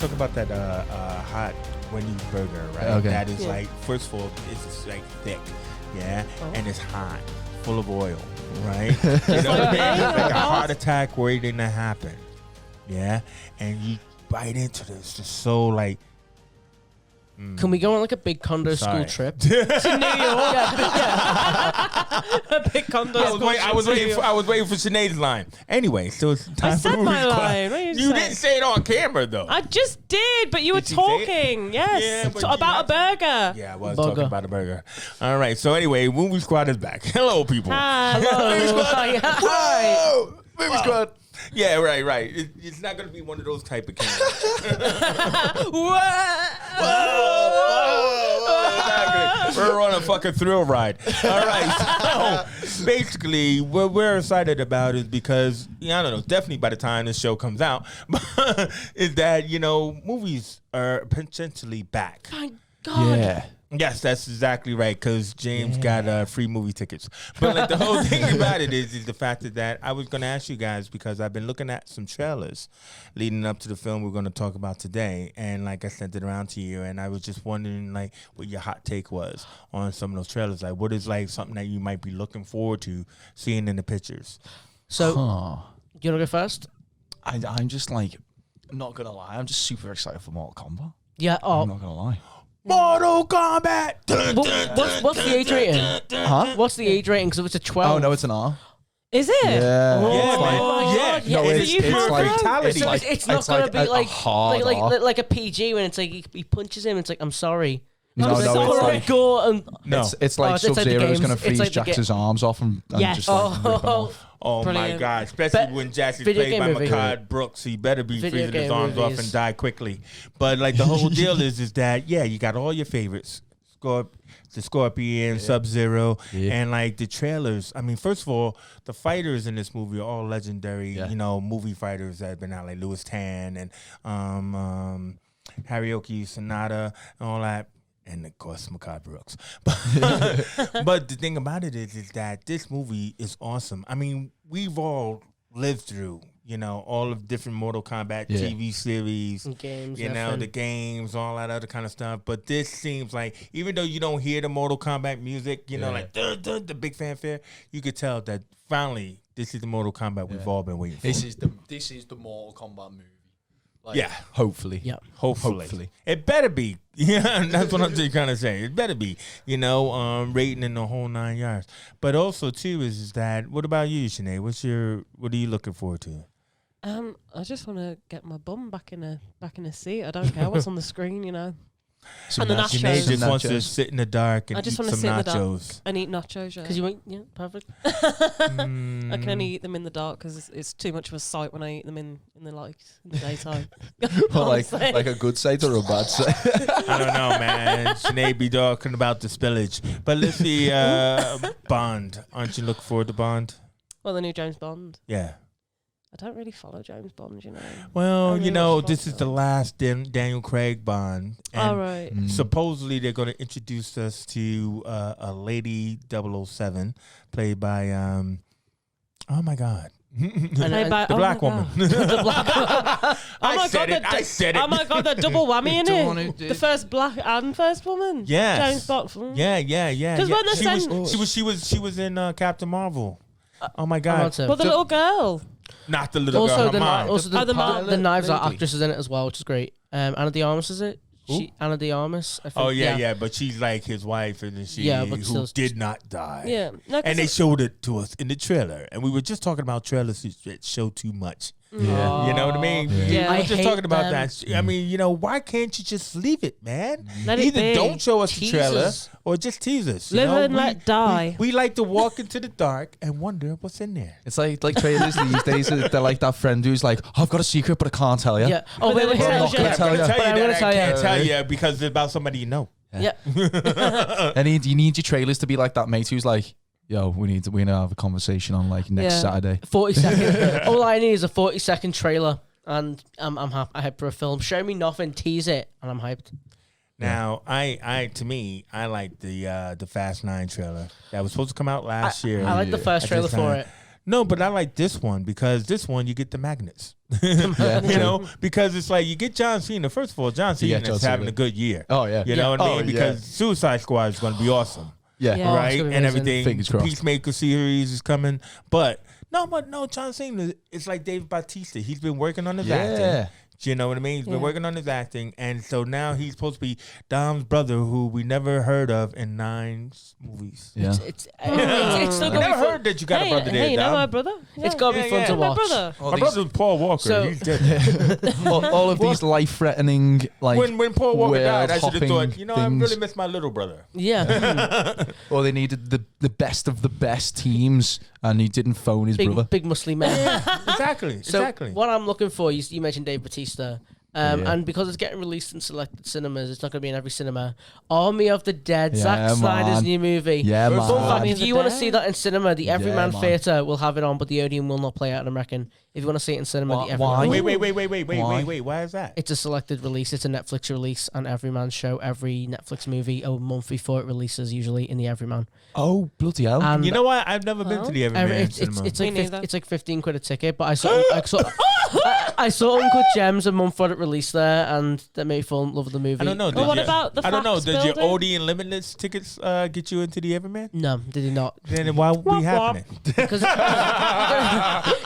talking about that hot Wendy's burger, right? Okay. That is like, first of all, it's like thick, and it's hot, full of oil, right? You know what I mean? It's like a heart attack waiting to happen, and you bite into this, just so like. Can we go on like a big condo school trip to New York? A big condo school trip. I was waiting for Sinead's line. Anyway, so it's time I for said movie my squad. line. What are You didn't say it on camera though. I just did, but you were Did you say it? talking. Yes, Yeah, but about a burger. Yeah, I was Burger. talking about a burger. All right. So anyway, movie squad is back. Hello, people. Hi. Whoa! Movie squad. Yeah, right. It's not going to be one of those type of cameras. We're on a fucking thrill ride. All right. So basically, what we're excited about is because, I don't know, definitely by the time this show comes out, is that, movies are potentially back. Thank God. Yeah. Yes, that's exactly right. Because James got free movie tickets. But like the whole thing about it is the fact that I was going to ask you guys, because I've been looking at some trailers leading up to the film we're going to talk about today, and like I sent it around to you, and I was just wondering like what your hot take was on some of those trailers. Like, what is like something that you might be looking forward to seeing in the pictures? So, you want to go first? I'm just like, not gonna lie, I'm just super excited for Mortal Kombat. Yeah. I'm not gonna lie. Mortal Kombat. What's the age rating? Huh? What's the age rating? Because if it's a 12. Oh no, it's an R. Is it? Yeah. Oh, Yeah, my man. God. Yeah. No, It's it's like fatality. So it's not going to be like hard like a PG when it's like he punches him. It's like, I'm sorry. No, I'm no, sorry. it's like Gore and No. It's like it's like the Sub-Zero's gonna games. freeze It's like the Jax's arms off and Yes. just like rip him off. Oh my Brilliant. God! Especially when Jax is video played game by movie. Makad Brooks, he better be Video freezing his game arms off movies. and die quickly. But like the whole deal is that you got all your favorites, the Scorpion, Sub-Zero, and like the trailers. I mean, first of all, the fighters in this movie are all legendary, movie fighters that have been out, like Louis Tan and Hiroki Sanada and all that. And of course, Makad Brooks. But the thing about it is that this movie is awesome. I mean, we've all lived through, all of different Mortal Kombat TV series, games, the games, all that other kind of stuff. But this seems like, even though you don't hear the Mortal Kombat music, like the big fanfare, you could tell that finally this is the Mortal Kombat we've all been waiting for. This is the Mortal Kombat movie. Like, Yeah. Hopefully. Yeah. Hopefully. It better be. Yeah, that's what I'm just trying to say. It better be, rating in the whole 9 yards. But also, too, is that, what about you, Sinead? What are you looking forward to? I just want to get my bum back in a seat. I don't care what's on the screen, Some And the nachos. Sinead nachos. just wants to sit in the dark and I eat just some want to sit in the dark nachos. and eat nachos. because you went, perfect. I can only eat them in the dark because it's too much of a sight when I eat them in the light in the daytime. Well, Honestly. like a good side or a bad side? I don't know, man. Sinead be talking about the spillage. But let's see, Bond. Aren't you looking forward to Bond? Well, the new James Bond. Yeah. I don't really follow James Bond, Well, I really watch this is Bond the films. last Daniel Craig Bond. And All right. supposedly they're going to introduce us to a lady 007 played by, oh my God. Played by- the oh black my woman. God. I said it. Oh my God, that double whammy in Don't wanna it. do- The first black and first woman. Yes. James Bond. Yeah. 'Cause when they She was in Captain Marvel. Oh my God. Well, the little girl. Not the little Also, girl. Her the, mom. also Oh, the the, mom. the Knives Out Lady. actress is in it as well, which is great. Anna de Armas, is it? Anna de Armas. I think. Oh yeah, but she's like his wife, and then but who still- did not die. Yeah. No, 'cause And they it's- showed it to us in the trailer, and we were just talking about trailers that show too much. Yeah. You know what I mean? Yeah. We I were just hate talking about them. that. I mean, why can't you just leave it, man? Let it Either be. don't show us the trailer Teasers. or just tease us. you Live know? and let die. We like to walk into the dark and wonder what's in there. It's like trailers these days. They're like that friend who's like, oh, I've got a secret, but I can't tell you. Yeah. Oh, But wait, then wait, it wait. tells Okay. you- I'll tell you. Tell But you I'm that gonna I tell you. can't tell you because it's about somebody you know. Yeah. And you need your trailers to be like that mate who's like, yo, we need to have a conversation on like next Yeah. Saturday. 40-second. All I need is a 40-second trailer, and I'm hyped for a film. Show me nothing, tease it, and I'm hyped. Now, I like the Fast 9 trailer that was supposed to come out last year. I like the first At trailer this for time. it. No, but I like this one because this one you get the magnets. Yeah, You know, because it's like you get John Cena. First of all, John Cena John is Cena. having a good year. Oh yeah. You know what I Oh, mean? Because Suicide Squad is going to be awesome. Yeah. Yeah. Oh, it's Right? gonna be And amazing. everything. Fingers The crossed. Peacemaker series is coming. But no, John Cena, it's like Dave Bautista. He's been working on his acting. You know what I mean? He's been working on his acting. And so now he's supposed to be Dom's brother, who we never heard of in 9 movies. Yeah. It's still I gonna never be fun. heard that you got a brother there, hey, you know Dom. my brother? It's gotta be fun to My watch. brother. My brother's Paul Walker. So- He's dead. all of these life-threatening, like, when Paul Walker died, I should have world-hopping thought, you know, I things. really miss my little brother. Yeah, or they needed the best of the best teams, and he didn't phone his brother. big muscly man. Exactly. So exactly. what I'm looking for, you mentioned Dave Bautista. Yeah. And because it's getting released in selected cinemas, it's not going to be in every cinema. Army of the Dead, Yeah, Zack Snyder's man. new movie. Yeah, First of all, man. Fun Army fact, of if the you want to Dead. see that in cinema, the Everyman man. Theatre will have it on, but the Odeon will not play it, I'm reckon. If you want to see it in cinema, Why- the Everyman. why? Wait. Why is that? It's a selected release. It's a Netflix release, and Everyman show every Netflix movie a month before it releases, usually in the Everyman. Oh, bloody hell. And You know what? I've never been to the Everyman it's cinema. it's Me like neither. it's like 15 quid a ticket, but I saw Uncut Gems a month before it released there, and that made me fall in love with the movie. I don't know. Well, what about the I don't know. Fox Did your building? Odeon Limitless tickets get you into the Everyman? No, did he not? Then why would we happening? Because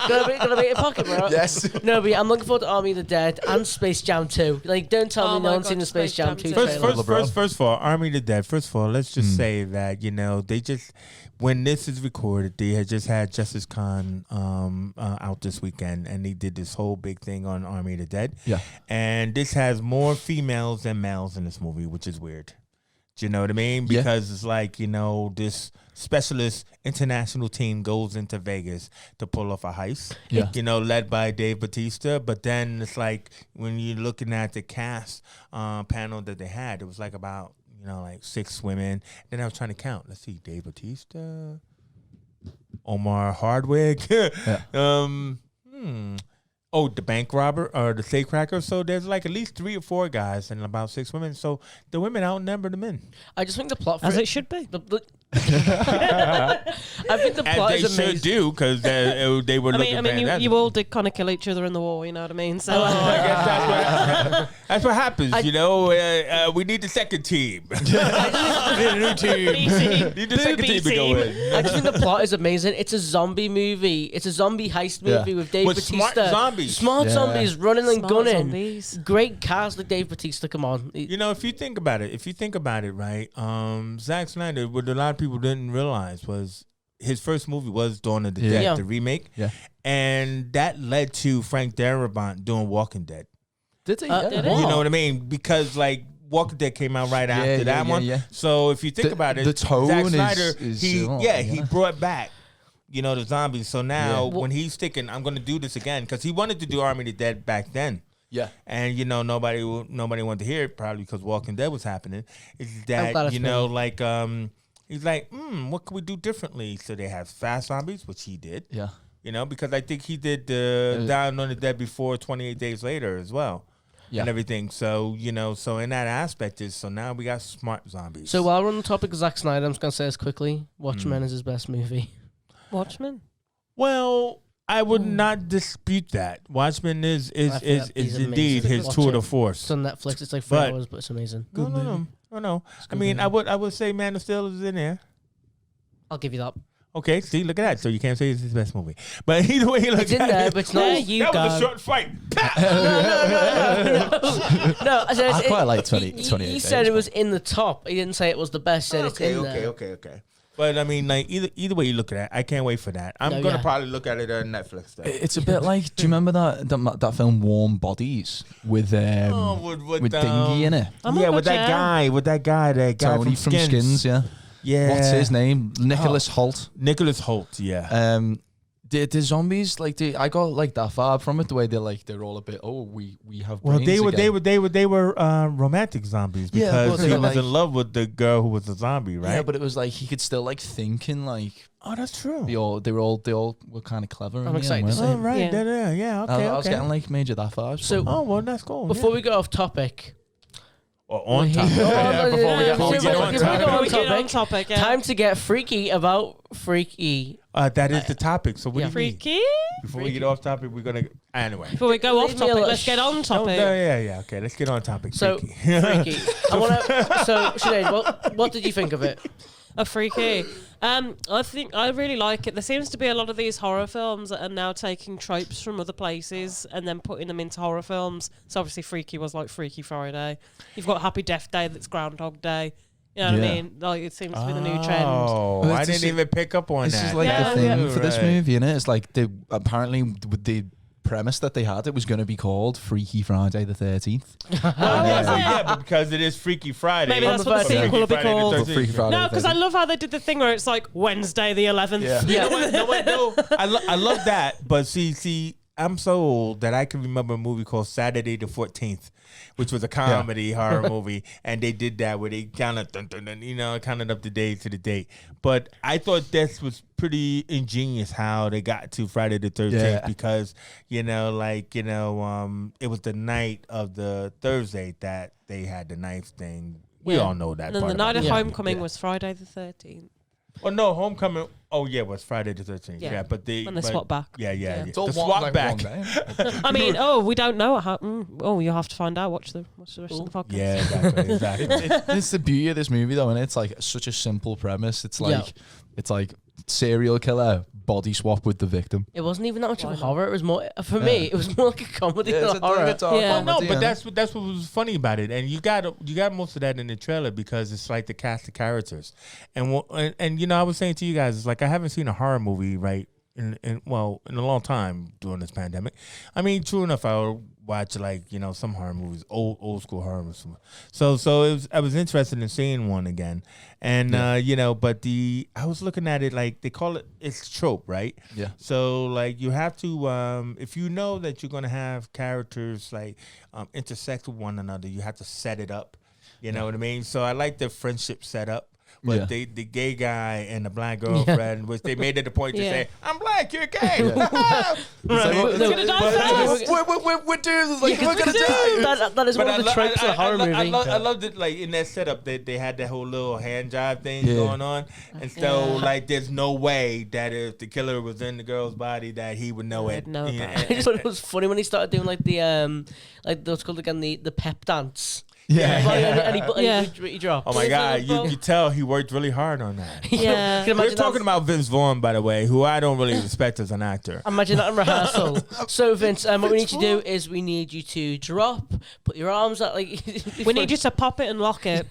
gonna be in pocket, bro. Yes. No, but yeah, I'm looking forward to Army of the Dead and Space Jam 2. Like, don't tell Oh me my no one's God, seen the Space Jam 2 Space Jam trailer. First of all, Army of the Dead. First of all, let's just say that, you know, they just, when this is recorded, they had just had Justice Khan out this weekend, and they did this whole big thing on Army of the Dead. Yeah. And this has more females than males in this movie, which is weird. Do you know what I mean? Yeah. Because it's like, you know, this specialist international team goes into Vegas to pull off a heist. Yeah. You know, led by Dave Bautista. But then it's like when you're looking at the cast panel that they had, it was like about, you know, like 6 women. Then I was trying to count. Let's see, Dave Bautista, Omar Hardwick. Oh, the bank robber or the safecracker. So there's like at least 3 or 4 guys and about 6 women. So the women outnumber the men. I just think the plot for As it, it should be. I think the plot As is they amazing. should do, because they were I looking mean, fantastic. you all did kind of kill each other in the war, you know what I mean? So, I guess that's what happens, you know. We need the second team. We need a new team. Need the second team to go in. I just think the plot is amazing. It's a zombie movie. It's a zombie heist movie with Dave With Bautista. smart zombies. Smart Yeah. zombies running and Smart gunning. zombies. Great cast like Dave Bautista. Come on. You know, if you think about it, right? Zack Snyder, what a lot of people didn't realize was his first movie was Dawn of the Yeah. Dead, Yeah. the remake, Yeah. and that led to Frank Darabont doing Walking Dead. Did he? Did it? You know what I mean? Because like Walking Dead came out right after yeah, that one. yeah. So if you think about it, the tone Zack is- Snyder, is, he brought back, you know, the zombies. So now Yeah. when he's thinking, I'm going to do this again, because he wanted to do Army of the Dead back then. Yeah. And you know nobody wanted to hear it, probably because Walking Dead was happening. Is glad that it's you know me. like he's like, what can we do differently? So they have fast zombies, which he did. Yeah. You know, because I think he did the Down on the Dead before 28 Days Later as well. Yeah. And everything. So, you know, so in that aspect is, so now we got smart zombies. So while we're on the topic of Zack Snyder, I'm just gonna say this quickly: Watchmen is his best movie. Watchmen. Well, I would not dispute that. Watchmen is I think that he's indeed amazing. his Watch tour it. de force. It's on Netflix. It's like 3 But- hours, but it's amazing. No. I mean, I would say Man of Steel is in there. I'll give you that. Okay, see, look at that. So you can't say it's his best movie, but either way, you look It's in at there, it, but it's not. There you that was go. a short fight. No, I said I quite like 20 He 28 said days, it was in the top. He didn't say it was the best. Said it's in there. okay. But I mean, like either way you look at it, I can't wait for that. I'm No, gonna yeah. probably look at it on Netflix. Though. It's a bit like, do you remember that film Warm Bodies with with Dingy in it? Oh my yeah, God, with that guy, that guy Tony from Skins, yeah. Yeah, What's his name? Nicholas Hoult. Nicholas Hoult. Yeah. The zombies, like I got like that vibe from it, the way they're all a bit, we have Well, brains they again. were romantic zombies Yeah, because but they he were was like- in love with the girl who was a zombie, right? Yeah, but it was like he could still like think and like oh, that's true. they all were kind of clever. I'm excited to see Oh, it. right. Yeah. Yeah. Okay. I was okay. getting like major that vibe. So- Oh well, that's cool. Before we go off topic, Or on topic. Before we get on topic, yeah. Time to get freaky about freaky. That is the topic. So what do you mean? Freaky? Before we get off topic, we're gonna anyway. Before we go off Leave me topic, alone. let's get on topic. Yeah. Okay, let's get on topic. So Freaky. freaky. So Sinead, what did you think of it? A freaky. I think I really like it. There seems to be a lot of these horror films that are now taking tropes from other places and then putting them into horror films. So obviously Freaky was like Freaky Friday. You've got Happy Death Day that's Groundhog Day. You know what I mean? Like it seems to be the new trend. Oh, Well, I this didn't is- even pick up on This that. is like Yeah, the thing yeah. for this Right. movie, innit? It's like apparently with the premise that they had, it was going to be called Freaky Friday the 13th. Yeah, but because it is Freaky Friday. Maybe that's what the Freaky sequel will be Friday the called. 13th. Freaky Friday No, the because I 13th. love how they did the thing where it's like Wednesday the 11th. Yeah. You know what? No, I love that. But see, I'm so old that I can remember a movie called Saturday the 14th, which was a comedy horror movie, and they did that where they counted up the day to the date. But I thought this was pretty ingenious how they got to Friday the 13th because it was the night of the Thursday that they had the knife thing. We all know that. And then part the night about of it. Homecoming was Friday the 13th. Oh no, Homecoming. Oh yeah, it was Friday the 13th. Yeah. Yeah, but When they swap back. Yeah. It's all The one- swap like back. one day. I mean, we don't know what happened. Oh, you'll have to find out. Watch the rest of the podcast. Yeah, exactly. It's the beauty of this movie, though, and it's like such a simple premise. It's like serial killer body swap with the victim. It wasn't even that much of a horror. It was more for me. It was more like a comedy than a horror. Yeah. No, but that's what was funny about it, and you got most of that in the trailer because it's like the cast of characters, and I was saying to you guys, it's like I haven't seen a horror movie in a long time during this pandemic. I mean, true enough, I'll watch some horror movies, old school horror movies. So I was interested in seeing one again, and but I was looking at it like they call it's trope, right? Yeah. So like you have to if you know that you're gonna have characters intersect with one another, you have to set it up. You know what I mean? So I like the friendship setup. But the gay guy and the black girlfriend, which they made it a point to say, "I'm black, you're gay." We're gonna die first. We're dudes. Like, Yeah, we're gonna die. that is one of the tropes of a horror movie. I loved it, like in that setup that they had that whole little hand job thing going on, and so like there's no way that if the killer was in the girl's body that he would know it. know Yeah. about I just thought it was funny when he started doing like the what's called again the pep dance. And he dropped. Oh my God! You tell he worked really hard on that. Yeah. Can you We're imagine talking that? about Vince Vaughn, by the way, who I don't really respect as an actor. Imagine that in rehearsal. So Vince, what we need you to do is we need you to drop, put your arms out like. We need you to pop it and lock it.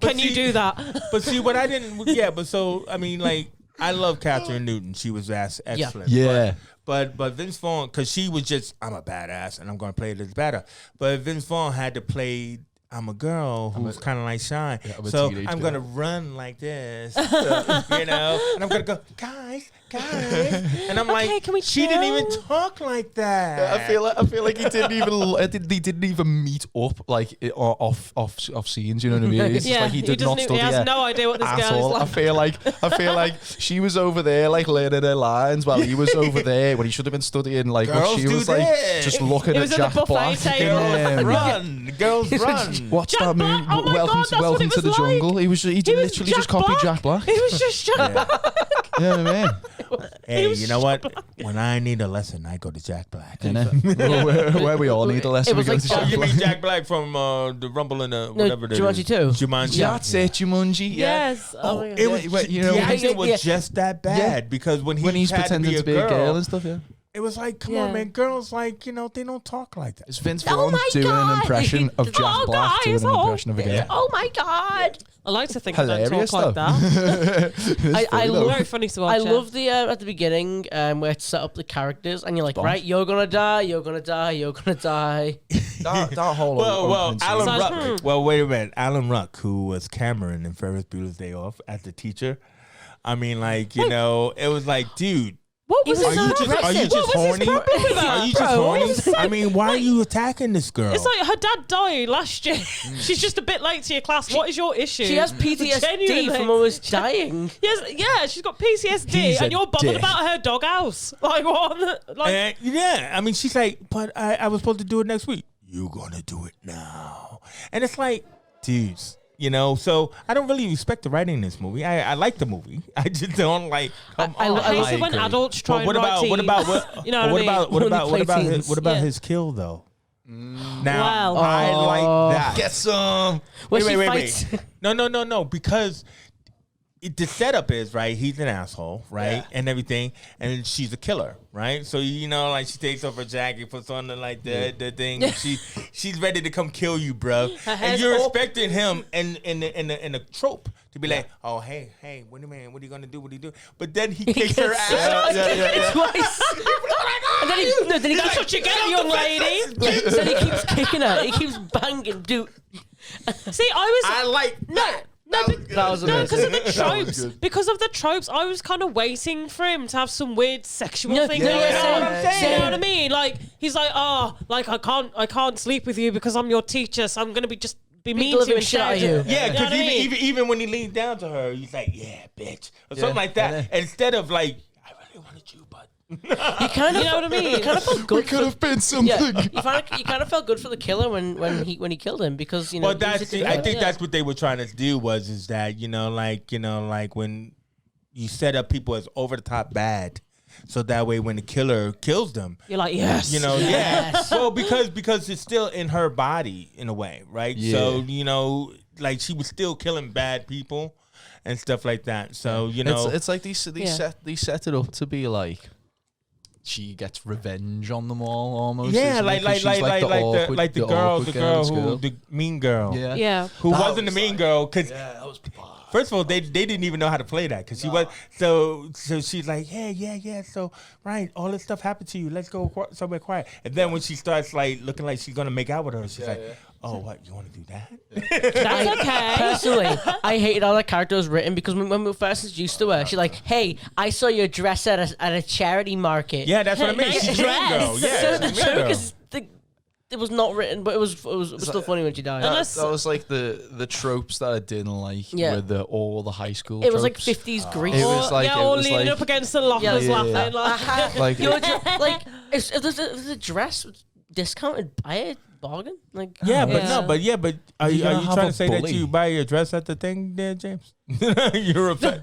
Can you do that? But see, what I didn't, but so I mean, like I love Catherine Newton. She was excellent. Yeah. But Vince Vaughn, because she was just, I'm a badass and I'm going to play this better. But Vince Vaughn had to play, I'm a girl who's kind of like shy. Yeah, I'm a so teenage I'm girl. going to run like this, and I'm going to go, guys. And I'm Okay, like, can we she didn't even chill? talk like that. I feel like he didn't even they didn't even meet up like off scenes. You know what I mean? It's just like he did not study. He has no idea what this girl is Asshole. like. I feel like she was over there like learning her lines while he was over there when he should have been studying like what Girls she do was like this. just looking He at was at the Jack buffet Black. table. Run, girls, run. What's Jack that Black? movie? Oh my Welcome God, to that's what it the was like. Jungle. He was literally Jack just copied Jack Black. He was just Jack Black. You know what I mean? Hey, you know what? When I need a lesson, I go to Jack Black. Where we all need a lesson. It was we go like to Jack Oh, Jack you Black. mean Jack Black from the Rumble in the whatever that Jumanji is. 2. Jumanji. That's it, Jumanji. Yeah. Yes. Oh, my God. It was the acting was Yeah. just that bad because when When he's had pretending to to be a girl and stuff, yeah. it was like, come Yeah. on, man, girls like they don't talk like that. Is Vince Oh Vaughn my doing an God. impression of Jack Oh, Black doing guys, an oh. impression of a girl? Oh my God! I like to think I don't Hilarious talk like though. that. I love Very funny to watch. I love the at the beginning where it set up the characters and you're like, Bond. right, you're gonna die, you're gonna die, you're gonna die. that whole Well, opening scene. Alan So- Ruck. Well, wait a minute. Alan Ruck, who was Cameron in Ferris Bueller's Day Off as the teacher. I mean, like, it was like, dude. What He was was his so problem? Are you aggressive. just What was horny? his problem with that? Are you just horny? I mean, why are you attacking this girl? It's like her dad died last year. She's just a bit late to your class. What is your issue? She has PTSD Genuinely. from almost dying. Yes, yeah, she's got PTSD, He's and a you're bothered dick. about her doghouse. Like what? Like Yeah, I mean, she's like, but I was supposed to do it next week. You're gonna do it now, and it's like, dudes. You know, so I don't really respect the writing in this movie. I like the movie. I just don't like. I hate it when adults try and write teens. What about his kill though? Now Wow. I like that. Get some. Wait. No. Because the setup is right. He's an asshole, right, and everything, and she's a killer, right. So you know, like she takes off her jacket, puts on the the thing. And she's ready to come kill you, bro. And you're expecting him in the trope to be like, oh hey, what are you gonna do? What do you do? But then he kicks her ass. Twice. And then he That's what you get, young lady. Then he keeps kicking her. He keeps banging, dude. See, I like that. That was No, because of the That was tropes. good. Because of the tropes, I was kind of waiting for him to have some weird sexual No, thing. no, going yeah, on. same, You know what I'm saying? same. You know what I mean? Like he's like, like I can't sleep with you because I'm your teacher, so I'm gonna be mean to you and shit out of shout you. at Yeah, You know because what I mean? even when he leans down to her, he's like, yeah, bitch, or something like that. Instead of like, I really wanted you, but You kind of, You know what I mean? You kind of felt good. Could have been something. Yeah, you kind of felt good for the killer when he killed him because you know. well, he was a I killer. think that's what they were trying to do is that like when you set up people as over the top bad, so that way when the killer kills them, You're like, yes. you know, Yes. yeah. Well, because it's still in her body in a way, right? Yeah. So you know, like she was still killing bad people and stuff like that. So you know, It's like they set it up to be like she gets revenge on them all almost. yeah, isn't it? 'Cause she's the awkward girl in who school. the mean girl. Yeah. Yeah. Who That wasn't the was mean like- girl? Because Yeah, that was. first of all, they didn't even know how to play that because she was so she's like yeah. So right, all this stuff happened to you. Let's go somewhere quiet. And then when she starts like looking like she's gonna make out with her, she's like, oh, what, you want to do that? That's okay. Personally, I hated how that character was written because when we were first introduced to her, she's like, "Hey, I saw your dress at a charity market." Yeah, that's what I mean. Nice She's a mean girl. dress. Yeah, So she's a the mean joke girl. is it was not written, but it was still funny when she died. Unless- That was like the tropes that I didn't like. Yeah. With all the high school. It was like tropes. 50s Greece. It was like all it was leaning like up against the lockers Yeah. laughing. Like, like if there's a dress discounted, buy it, bargain. Like Yeah, but Yeah. but are you gonna have trying a to say that bully. you buy your dress at the thing there, James? You're upset.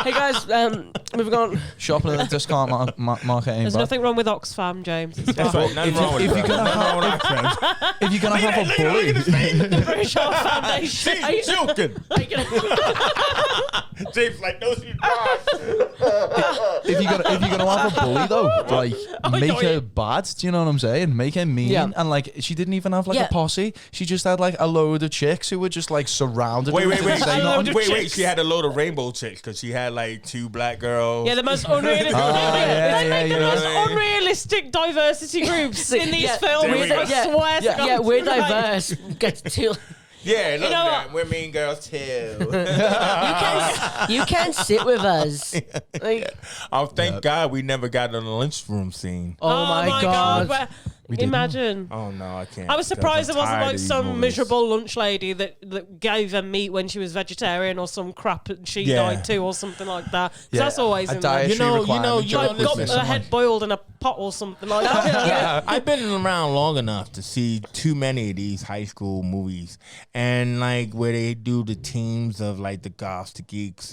Hey guys, moving on. shopping at the discount market ain't there's bad. nothing wrong with Oxfam, James. It's That's fine. right. Nothing wrong with if that. you're gonna Nothing wrong with that. If you're gonna have a bully, The British Heart Foundation. She's joking. James like, no, she's not. if you're gonna have a bully though, like make her bad. Do you know what I'm saying? Make her mean. Yeah. And like she didn't even have like Yeah. a posse. She just had like a load of chicks who were just like surrounded. Wait, her wait, and wait, didn't say nothing. wait. She had a load of rainbow chicks because she had like 2 black girls. Yeah, the most unrealistic. yeah, they make yeah, the yeah. most unrealistic diversity groups in these Yeah. films. There we go. I swear to God. Yeah, we're Like, diverse. Get to Yeah, look, know man, what? we're mean girls too. you can't sit with us. Like, Oh, thank God we never got on the lunchroom scene. oh my god. where- didn't. Imagine. Oh no, I can't. I was surprised there because I'm wasn't tired like of these some movies. miserable lunch lady that gave her meat when she was vegetarian or some crap and she Yeah. died too or something like that. 'Cause Yeah, that's always a in there. dietary You know, requirement you know, joke Like this was got is her missing. head boiled in a pot or something like that. Yeah, I've been around long enough to see too many of these high school movies, and like where they do the teams of like the goths, the geeks,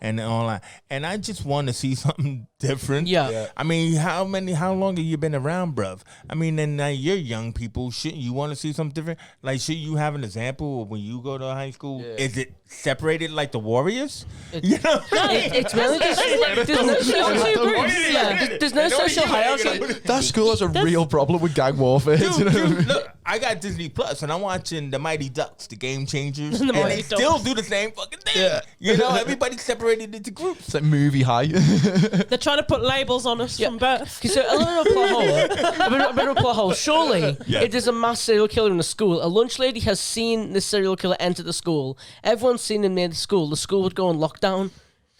and all that. And I just want to see something different. Yeah. I mean, how long have you been around, bruv? I mean, and you're young people. Shouldn't you want to see something different? Like, should you have an example of when you go to high school? Yeah. Is it separated like the Warriors? You know, It's really just there's no social, yeah, there's no social hierarchy. That school has a real problem with gang warfare. Dude, you know what I dude, mean? look, I got Disney Plus and I'm watching the Mighty Ducks, the Game Changers, and Mighty they Ducks. still do the same fucking thing. Yeah. You know, everybody's separated into groups. It's like movie high. They're trying to put labels on us from birth. Okay, so a little plot hole. A bit of a plot hole. Surely, if there's a mass serial killer in a school, a lunch lady has seen the serial killer enter the school. Everyone's seen him near the school. The school would go on lockdown.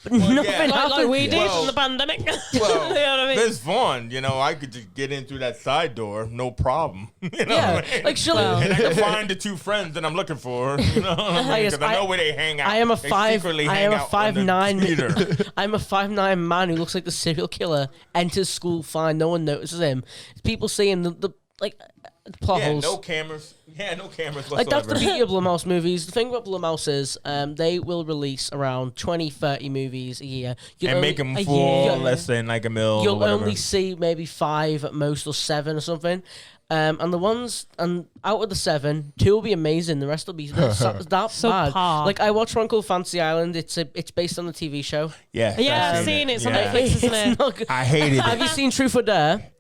But nothing yeah. Like happened. we did Well- in the pandemic. Well, You know what I mean? there's Vaughn. You know, I could just get in through that side door, no problem. You know Yeah, what I mean? like surely. And I can find the 2 friends that I'm looking for. You know, because I know where they hang out. I am a They five. secretly I hang am a out on the 5'9". theater. I'm a 5'9" man who looks like the serial killer. Enters school fine. No one notices him. People seeing the plot Yeah, holes. no cameras. Yeah, no cameras Like, whatsoever. that's the beauty of Blumhouse movies. The thing about Blumhouse is they will release around 20, 30 movies a year. and make them a full year. less than like a mil or You'll whatever. only see maybe 5 at most or 7 or something. And the ones, and out of the 7, 2 will be amazing. The rest will be that bad. Subpar. Like, I watched one called Fantasy Island. It's based on the TV show. Yeah, I've seen it. It's on Yeah. Netflix, isn't It's it? not good. I hated Have it. you seen Truth or Dare?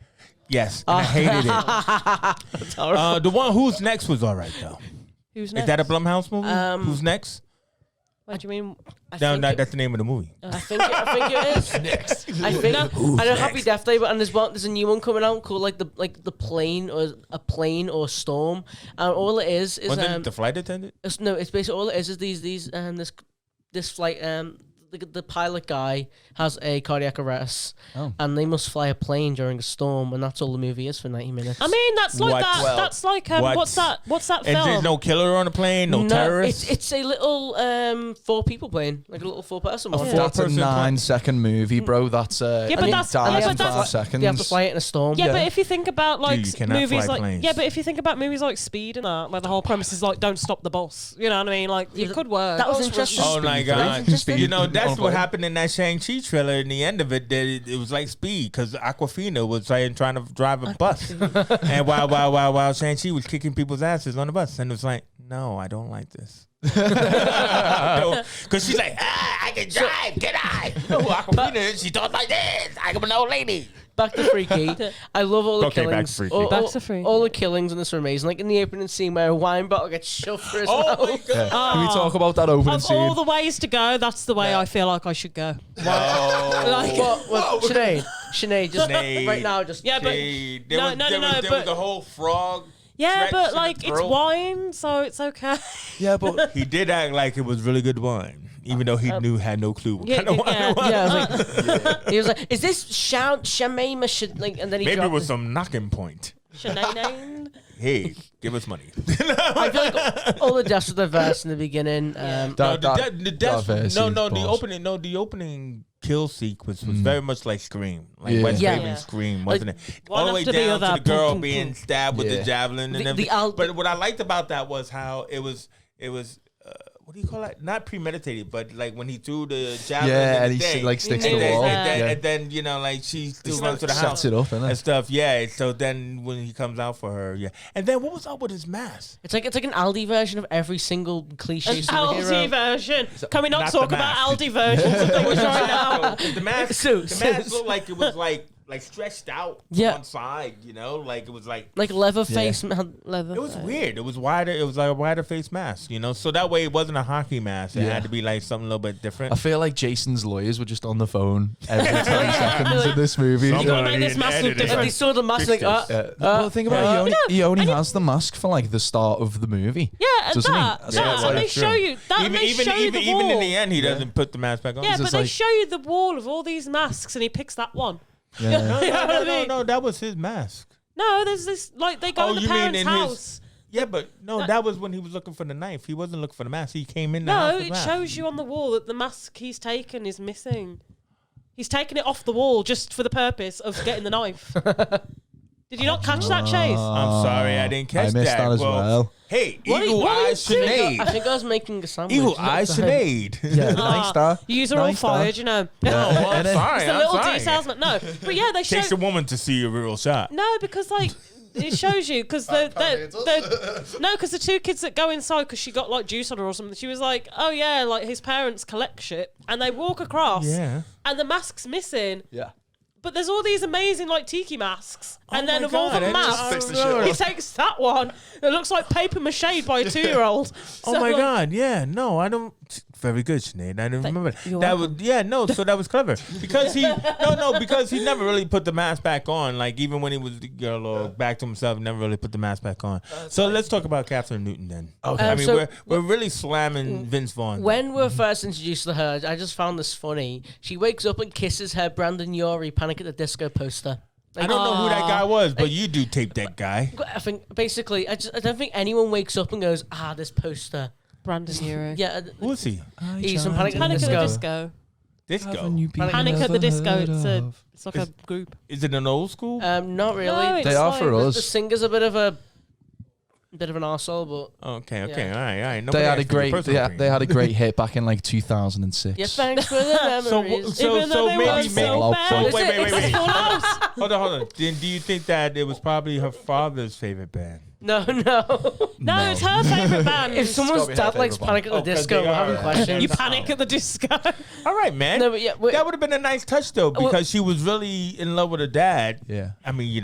Yes, and I hated it. It's horrible. The one Who's Next was all right though. Who's Is next? that a Blumhouse movie? Who's Next? What do you mean? I No, think no, it- that's the name of the movie. I think it is. Next. I think I know Happy Death Day, but and there's a new one coming out called like the plane or storm, and all it is Wasn't it the flight attendant? it's basically all it is these this flight the pilot guy has a cardiac arrest, and they must fly a plane during a storm, and that's all the movie is for 90 minutes. I mean, that's like What? that. Well, that's like what? what's that? What's that And film? there's no killer on the plane, no terrorists. It's a little 4 people plane, like a little 4-person one. four- That's a person 9-second movie, bro. That's Yeah, but and he that's- dies yeah, in but that's- 5 seconds. They have to fly it in a storm. Yeah, Yeah. but if you think about like you cannot movies fly like planes. but if you think about movies like Speed and that, where the whole premise is like don't stop the bus, you know what I mean? Like it could work. That was interesting. Oh my Speed god! three. You know that's On a what plane. happened in that Shang-Chi trailer. In the end of it, that it was like Speed because Aquafina was trying to drive a bus, and while Shang-Chi was kicking people's asses on the bus, and it was like, no, I don't like this. Because she's like, I can drive, can I? No, Aquafina, she talks like this. I'm an old lady. Back to Freaky. I love all the Okay, back to killings. Freaky. Back to Freaky. All the killings in this are amazing. Like in the opening scene where a wine bottle gets shoved through his Oh mouth. my god! Can we talk about that opening Of scene? all the ways to go, that's the way I feel like I should go. Like, What? Sinead, just Sinead. right now, just Yeah, but- There No, was, no, there no, was, no, there but- was the whole frog. yeah, stretch but to like the it's throat. wine, so it's okay. Yeah, but He did act like it was really good wine, even though he had no clue what yeah, kind of wine yeah. it was. yeah. I was like, he was like, "Is this Shamema?" Like, and then he Maybe it dropped was it. some knocking point. Shenanigans. Hey, give us money. I feel like all the deaths with the verse in the beginning. That- The opening kill sequence was very much like Scream, like Yeah. Wes Yeah. Craven's Yeah. Scream, Like, wasn't it? one All the way after the down to other, the girl boom, boom, being boom. stabbed with Yeah. the javelin and The everything. But what I liked about that was how it was. What do you call that? Not premeditated, but like when he threw the javelin. yeah, in and the he thing, like sticks to and the then, wall. and then you know, like she still runs to the house Sets it up, innit? and stuff. Yeah. So then when he comes out for her, yeah. And then what was up with his mask? It's like an Aldi version of every single cliche An Aldi superhero. version. Can we not Not talk the about mask. Aldi versions of things right now? The mask, So- the mask looked like it was like stretched out Yeah. to one side, you know, like it was like Like Leatherface. Leather. it was weird. It was wider. It was like a wider face mask, you know. So that way it wasn't a hockey mask. It Yeah. had to be like something a little bit different. I feel like Jason's lawyers were just on the phone every 20 seconds in this movie. Somebody Make this mask look edited it. And they different. saw the mask like, Well, think about it. He only has the mask for like the start of the movie. Yeah, and Doesn't he? that. So That it's and like- they show you that. and they show you the wall. even in the end, he doesn't put the mask back on. Yeah, It's but just they like- show you the wall of all these masks, and he picks that one. Yeah. No, You know what I mean? no, that was his mask. No, there's this like they go Oh, in the you mean parents' in his- house. Yeah, but no, that was when he was looking for the knife. He wasn't looking for the mask. He came in the house No, with it the mask. shows you on the wall that the mask he's taken is missing. He's taken it off the wall just for the purpose of getting the knife. Did you not catch that, Chase? I'm sorry, I didn't catch I missed that as well. Hey, What are you- Eagle what are you Eye I Sinead. think I was making a sandwich. Eagle Not Eye the- Sinead. Yeah, nice star. You are all Nice star. fired, you know. Oh, well, I'm sorry. It's the I'm little sorry. details, but no. But yeah, they show. Takes a woman to see a real shot. No, because like it shows you because because the 2 kids that go inside because she got like juice on her or something. She was like, oh yeah, like his parents collect shit and they walk across Yeah. and the mask's missing. Yeah. But there's all these amazing like tiki masks, and Oh then my of all God, the I just masks, fixed the shit he up. takes that one. It looks like paper mache by a 2-year-old. Oh my God! Yeah, no, I don't. Very good, Sinead. I didn't remember you're that. Was so that was clever because because he never really put the mask back on. Like even when he was the girl or back to himself, never really put the mask back on. So let's talk about Catherine Newton then. Okay, I mean so- we're really slamming Vince Vaughn. When we were first introduced to her, I just found this funny. She wakes up and kisses her Brandon Urie Panic at the Disco poster. I don't know who that guy was, but you do tape that guy. I think basically, I don't think anyone wakes up and goes, this poster. Brandon Urie. Yeah, Who is he? he's from Panic at the Panic at the Disco. Disco. Disco. Panic at the Disco. It's like a group. Is it an old school? Not really. No, it's They are like- for The us. singer's a bit of a bit of an arsehole, but Okay, all Yeah. right. They had a Nobody asked for your great, personal they opinion. had a great hit back in like 2006. yeah, thanks for the So, memories. Even though they maybe, were maybe. so bad. Wait. Full House. Hold on. Then do you think that it was probably her father's favorite band? No. No, it's her favourite band. If someone's gotta be her dad likes favourite Panic at the Oh, 'cause Disco, they we're are, having yeah. questions. You Panic at the Disco. All right, man. No, but yeah, That would have been a nice touch though, because she was really in love with her dad. Yeah. I mean,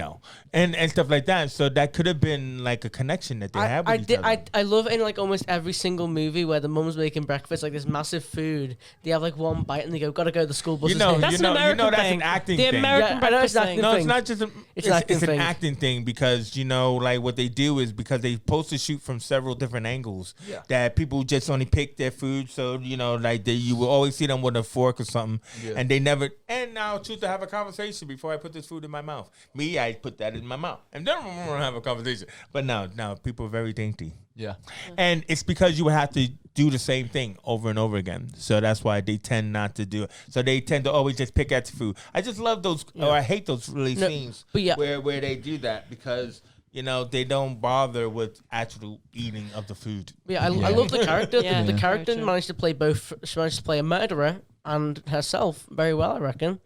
and stuff like that. So that could have been like a connection that they had with each other. I love in like almost every single movie where the mum's making breakfast, like this massive food. They have like one bite and they go, "Gotta go." The school bus is here." That's an American that's thing. an acting The thing. American Yeah, I know it's breakfast an thing. acting No, thing. it's not just It's an acting it's an thing. acting thing because like what they do is because they supposed to shoot from several different angles. Yeah. That people just only pick their food, so like you will always see them with a fork or something, Yeah. and they never. And now I choose to have a conversation before I put this food in my mouth. Me, I put that in my mouth, and then we're gonna have a conversation. But now people are very dainty. Yeah. And it's because you would have to do the same thing over and over again. So that's why they tend not to do it. So they tend to always just pick at the food. I just love those, or I hate those really No, scenes but yeah. where they do that because, they don't bother with actual eating of the food. Yeah, I love the character. Yeah. The Yeah. character Very true. managed to play both. She managed to play a murderer and herself very well, I reckon.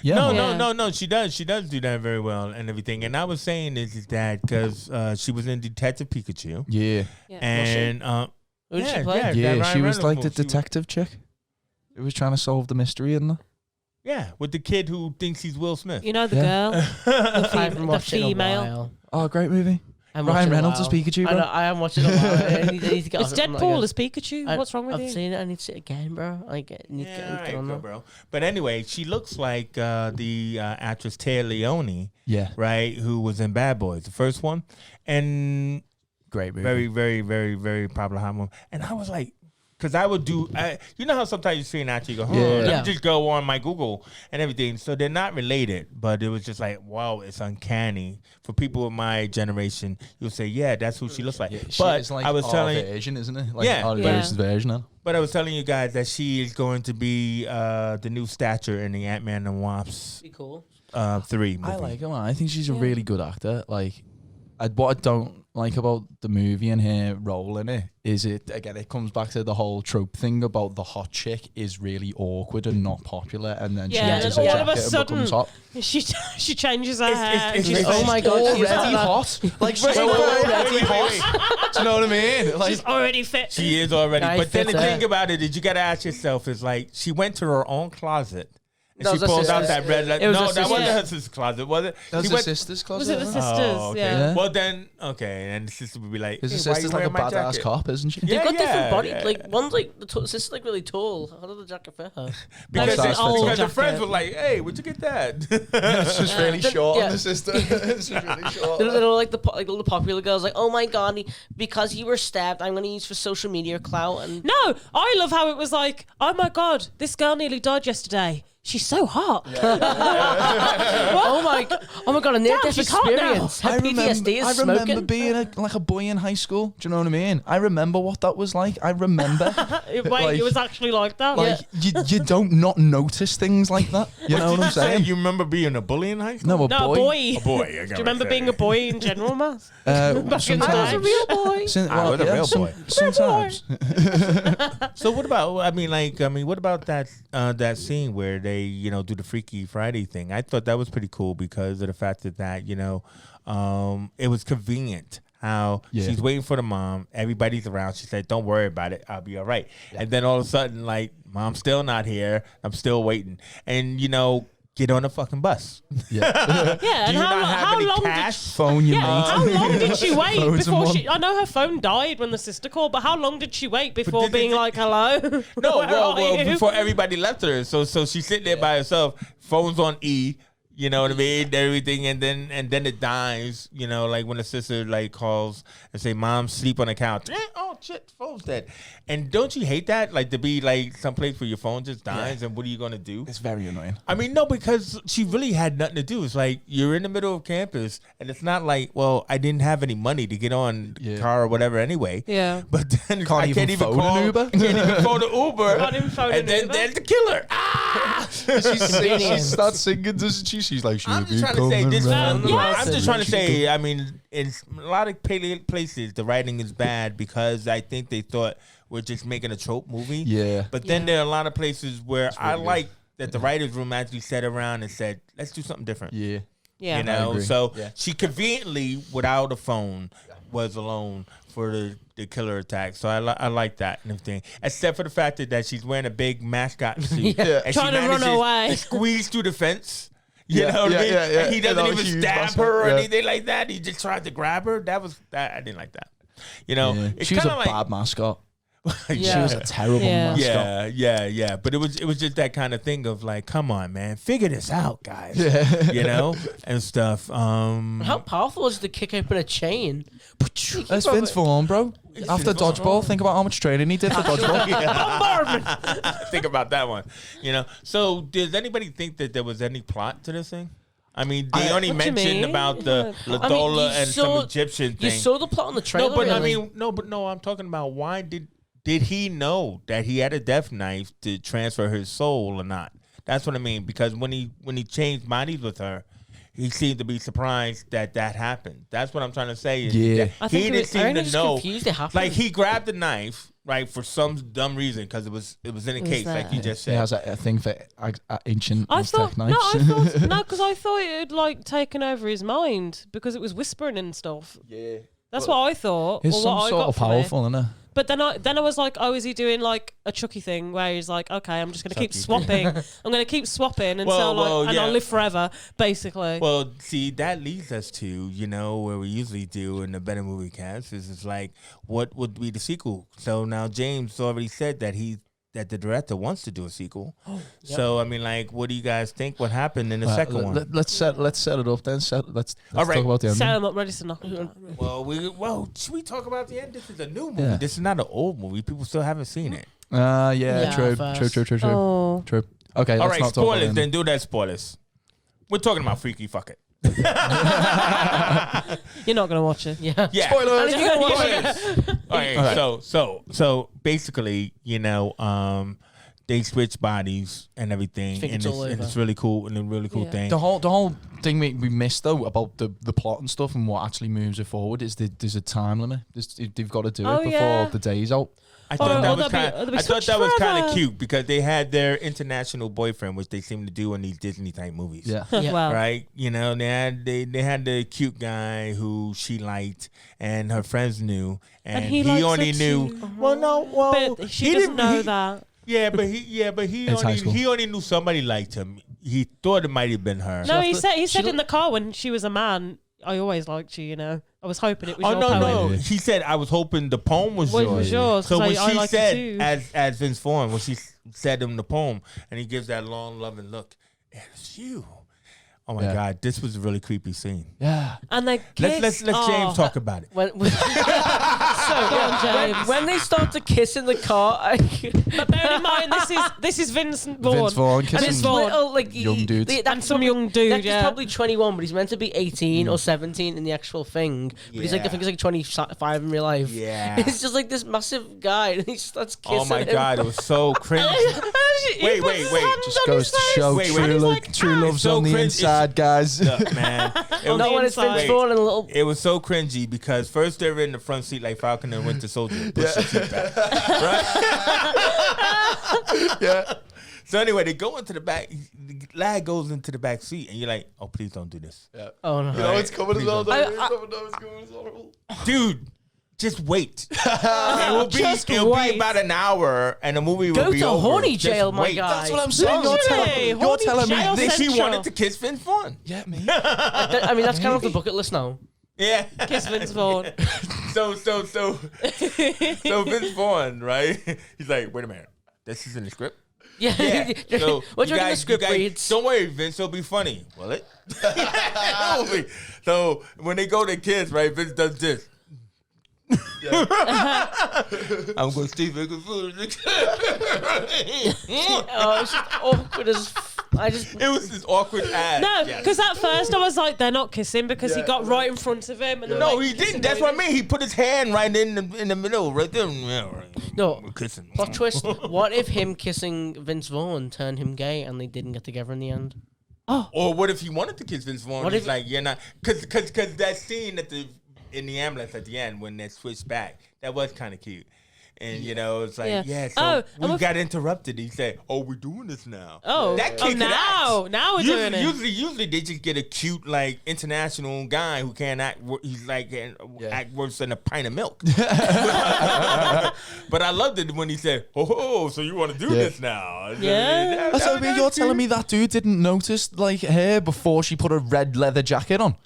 Yeah. No, man. no. She does do that very well and everything. And I was saying is that because she was in Detective Pikachu. Yeah. And Who did she yeah, play? yeah. Yeah, that she Ryan was Reynolds like the movie. She was- detective chick who was trying to solve the mystery, isn't it? Yeah, with the kid who thinks he's Will Smith. You know the Yeah. girl, I haven't the watched it in a female. while. Oh, great movie. I haven't watched Ryan it in a Reynolds as while. Pikachu, I bro. know, I haven't watched it in a while. I need to get It's off it. I'm not Deadpool again. as Pikachu. What's wrong with I've you? seen it. I need to see it again, bro. I need to Yeah, get alright, on cool, that. bro. But anyway, she looks like the actress Taya Leone, Yeah. right? Who was in Bad Boys, the first one, and Great movie. very, very, very, very popular hot movie. And I was like, because I would do, you know how sometimes you see an actor, you go, let Yeah. me just go on my Google and everything. So they're not related, but it was just like, wow, it's uncanny. For people of my generation, you'll say, yeah, that's who she looks like. Yeah, she but is like I was our telling version, isn't it? Like Yeah. our Yeah. version. Huh? But I was telling you guys that she is going to be the new stature in the Ant-Man and Wasp Be cool. 3 movie. I like her, man. I think she's a really good actor. Like, what I don't like about the movie and her role in it is it comes back to the whole trope thing about the hot chick is really awkward and not popular, and then Yeah, she and changes her all jacket of a and sudden- becomes hot. She changes her hair. it's and she's really- Oh my god, she's Already hot? Like, she's already hot? Do you know what I mean? Like, she's already fit. She is already. Nice But then the fit thing her. about it is you got to ask yourself is like, she went to her own closet. And That she was her pulled out sister's. that red letter. It was No, her that wasn't sister's. her sister's closet, was it? that's She her went- sister's closet. Was it the isn't sisters? Oh, okay. Yeah. Well then, okay, and the sister would be like, His hey, why sister's you like a wearing my badass jacket? cop, isn't she? Yeah. They've got different body. yeah. Like one's like the sister's like really tall. How did the jacket fit her? Because, Size fits all. because the jacket. friends were like, hey, where'd you get that? It's just really short yeah. on the sister. It's just really short. They're all like all the popular girls. Like, oh my god, because you were stabbed, I'm gonna use for social media clout. And No, I love how it was like, oh my god, this girl nearly died yesterday. She's so hot. oh my god, a near-death she's hot now. experience. Her PTSD is I remember smoking. being like a boy in high school. Do you know what I mean? I remember what that was like. I remember. Wait, Like- it was actually like that. Like you don't not notice things like that. You know what I'm saying? You remember being a bully in high school? No, a No, boy. boy. A boy. I Do gotta you remember say. being a boy in general, Matt? Uh, in the sometimes. day. real boy. I was a real boy. Sometimes. So what about? What about that scene where they do the Freaky Friday thing? I thought that was pretty cool because of the fact that it was convenient how she's waiting for the mom. Everybody's around. She said, "Don't worry about it. I'll be all right." Yeah. And then all of a sudden, like, mom's still not here. I'm still waiting. And get on the fucking bus. Yeah. Yeah, Do and you not have how any long cash? Phone your Yeah, mate. how long did she wait Phone before someone. she? I know her phone died when the sister called, but how long did she wait before did- being like, "Hello"? No, Where well, are you? before everybody left her. So she's sitting there by herself. Phone's on E. You know what I mean? Everything, and then it dies. Like when the sister like calls and say, "Mom, sleep on the couch." Oh shit, phone's dead. And don't you hate that? Like to be like someplace where your phone just dies, and what are you gonna do? It's very annoying. I mean, no, because she really had nothing to do. It's like you're in the middle of campus, and it's not like, well, I didn't have any money to get on the car or whatever anyway. Yeah. But then Can't I even can't even phone call an Uber? I can't even phone an Uber. Can't even phone and an then Uber? there's the killer. Ah! She starts singing, doesn't she? She's like, I'm she'll just be trying to say coming this. round. I'm just trying to say. I mean, in a lot of places, the writing is bad because I think they thought we're just making a trope movie. Yeah. But then there are a lot of places where I really like that the writers' room actually sat around and said, "Let's do something different." Yeah. Yeah. You know, agree. so Yeah. she conveniently, without a phone, was alone for the killer attack. So I like that and everything, except for the fact that she's wearing a big mascot suit Yeah. and Trying she to run manages away. to squeeze through the fence. You Yeah, know what I yeah, mean? yeah, yeah. And he doesn't And all even she stab used her or mascot, yeah. anything like that. He just tried to grab her. That I didn't like that. You know, Yeah. it's She was a kinda like, bad mascot. She Yeah. was a terrible Yeah. mascot. yeah. But it was just that kind of thing of like, come on, man, figure this out, guys. Yeah. You know, and stuff. How powerful is to kick open a chain? That's Vince Vaughn, bro. After Vince Vaughn. dodgeball, think about how much training he did for dodgeball. Think about that one. You know. So, does anybody think that there was any plot to this thing? I mean, they only What you mentioned mean? about the I mean, Ladola you and saw- some Egyptian You thing. saw the plot on the trailer. No, but really. I mean, no. I'm talking about why did he know that he had a death knife to transfer his soul or not? That's what I mean. Because when he changed bodies with her, he seemed to be surprised that happened. That's what I'm trying to say. Is Yeah. that I think he it didn't was- seem I'm to just know. confused. It happened. Like he grabbed the knife, right, for some dumb reason because it was in a case, like you just He said. has a thing for ancient I Aztec thought knives. because I thought it had like taken over his mind because it was whispering and stuff. Yeah. That's what I thought. It's or some what I sort got of from it. powerful, isn't it? But then I was like, oh, is he doing like a Chucky thing where he's like, okay, I'm just gonna keep Chucky. swapping. I'm gonna keep swapping Well, until and yeah. I'll live forever, basically. Well, see, that leads us to, you know, where we usually do in the Better Movie Cast is it's like, what would be the sequel? So now James already said that the director wants to do a sequel. So, I mean, like, what do you guys think what happened in the second one? Let's set it up then. Let's All right. talk about the Set ending. him up, ready to knock him down. Well, should we talk about the end? This is a new movie. Yeah. This is not an old movie. People still haven't seen it. Yeah, Yeah, true. first. True. Oh, True. Okay, All let's right, not talk about spoilers. it. Then do that spoilers. We're talking about Freaky Fuck It. you're not gonna watch it. yeah. Yeah. Spoilers. And if you watch it, Spoilers. All right, All right. so basically, you know, they switch bodies and everything, Think and it's all and over. it's really cool and a really cool Yeah. thing. The whole thing we missed though about the plot and stuff and what actually moves it forward is there's a time limit. They've got to do Oh, it before yeah. the day's out. I thought that was they'll be- kind. they'll be I thought switched that was kind of forever. cute because they had their international boyfriend, which they seem to do in these Disney type movies. Yeah. Yeah. Well, Right, you know, they had the cute guy who she liked, and her friends knew, and he he likes only her knew. too. Well, no, well, but she he doesn't didn't know that. Yeah, but he It's high only school. he only knew somebody liked him. He thought it might have been her. No, She he left said she in looked- the car when she was a man. I always liked you. You know, I was hoping it was Oh your no, poem. no! Yeah. He said, "I was hoping the poem was Well, it yours." was yours, So 'cause when I she liked it said, too. as Vince Vaughn, when she said him the poem, and he gives that long, loving look, it's you. Oh my Yeah. God, this was a really creepy scene. Yeah. And they Let's kissed. James talk about it. when, Go on, James. when they start to kiss in the car, But bear in mind, this is Vincent Vaughn. Vince Vaughn and kissing it's Vaughn. little like young dudes. And some young dude, He's yeah. probably 21, but he's meant to be 18 or 17 in the actual thing. But he's like, I think he's like 25 in real life. Yeah. It's just like this massive guy, and he starts kissing Oh my him. God, it was so cringy. Wait. Just goes to show Wait, true, he's like, true love's so on the cringe. inside, guys. Look, man, it was, Not when it's Vince Inside. Vaughn and a little. it was so cringy because first they're in the front seat like Falcon and Winter Soldier. Push the seat back. Right? Yeah. So anyway, they go into the back. The lad goes into the back seat, and you're like, "Oh, please don't do this, Oh no. You know it's coming as well. I- don't you? Someone knows it's coming as horrible. dude." Just wait. It will be. Just It'll wait. be about an hour, and the movie will Go be to over. horny Just jail, my wait. guy. That's what I'm saying. Literally, You're horny telling me jail Then she central. wanted to kiss Vince Vaughn. Yeah, me. I mean, that's kind of off the bucket list now. Yeah. Kiss Vince Vaughn. So Vince Vaughn, right? He's like, wait a minute, this is in the script. Yeah. Yeah. So what do you reckon the guys- script guys- reads? Don't worry, Vince. It'll be funny. Will it? It will be. So when they go to kiss, right? Vince does this. I'm going to Steve Oh, it's just awkward as. It was this awkward ass. No, Yes. because at first I was like, they're not kissing because he got right in front of him. And No, he didn't. That's what I mean. He put his hand right in the middle, right there. Yeah, right. No. We're kissing. Plot twist. What if him kissing Vince Vaughn turned him gay and they didn't get together in the end? Or what if he wanted to kiss Vince Vaughn? What He's if- like, you're not, because that scene in the ambulance at the end when they switched back, that was kind of cute. And it's like, so we got interrupted. He said, "Oh, we're doing this now." Oh, that kicked now we're doing it. Usually they just get a cute like international guy who can't act. He's like act worse than a pint of milk. But I loved it when he said, "Oh, so you want to do this now?" Yeah. So you're telling me that dude didn't notice like her before she put a red leather jacket on?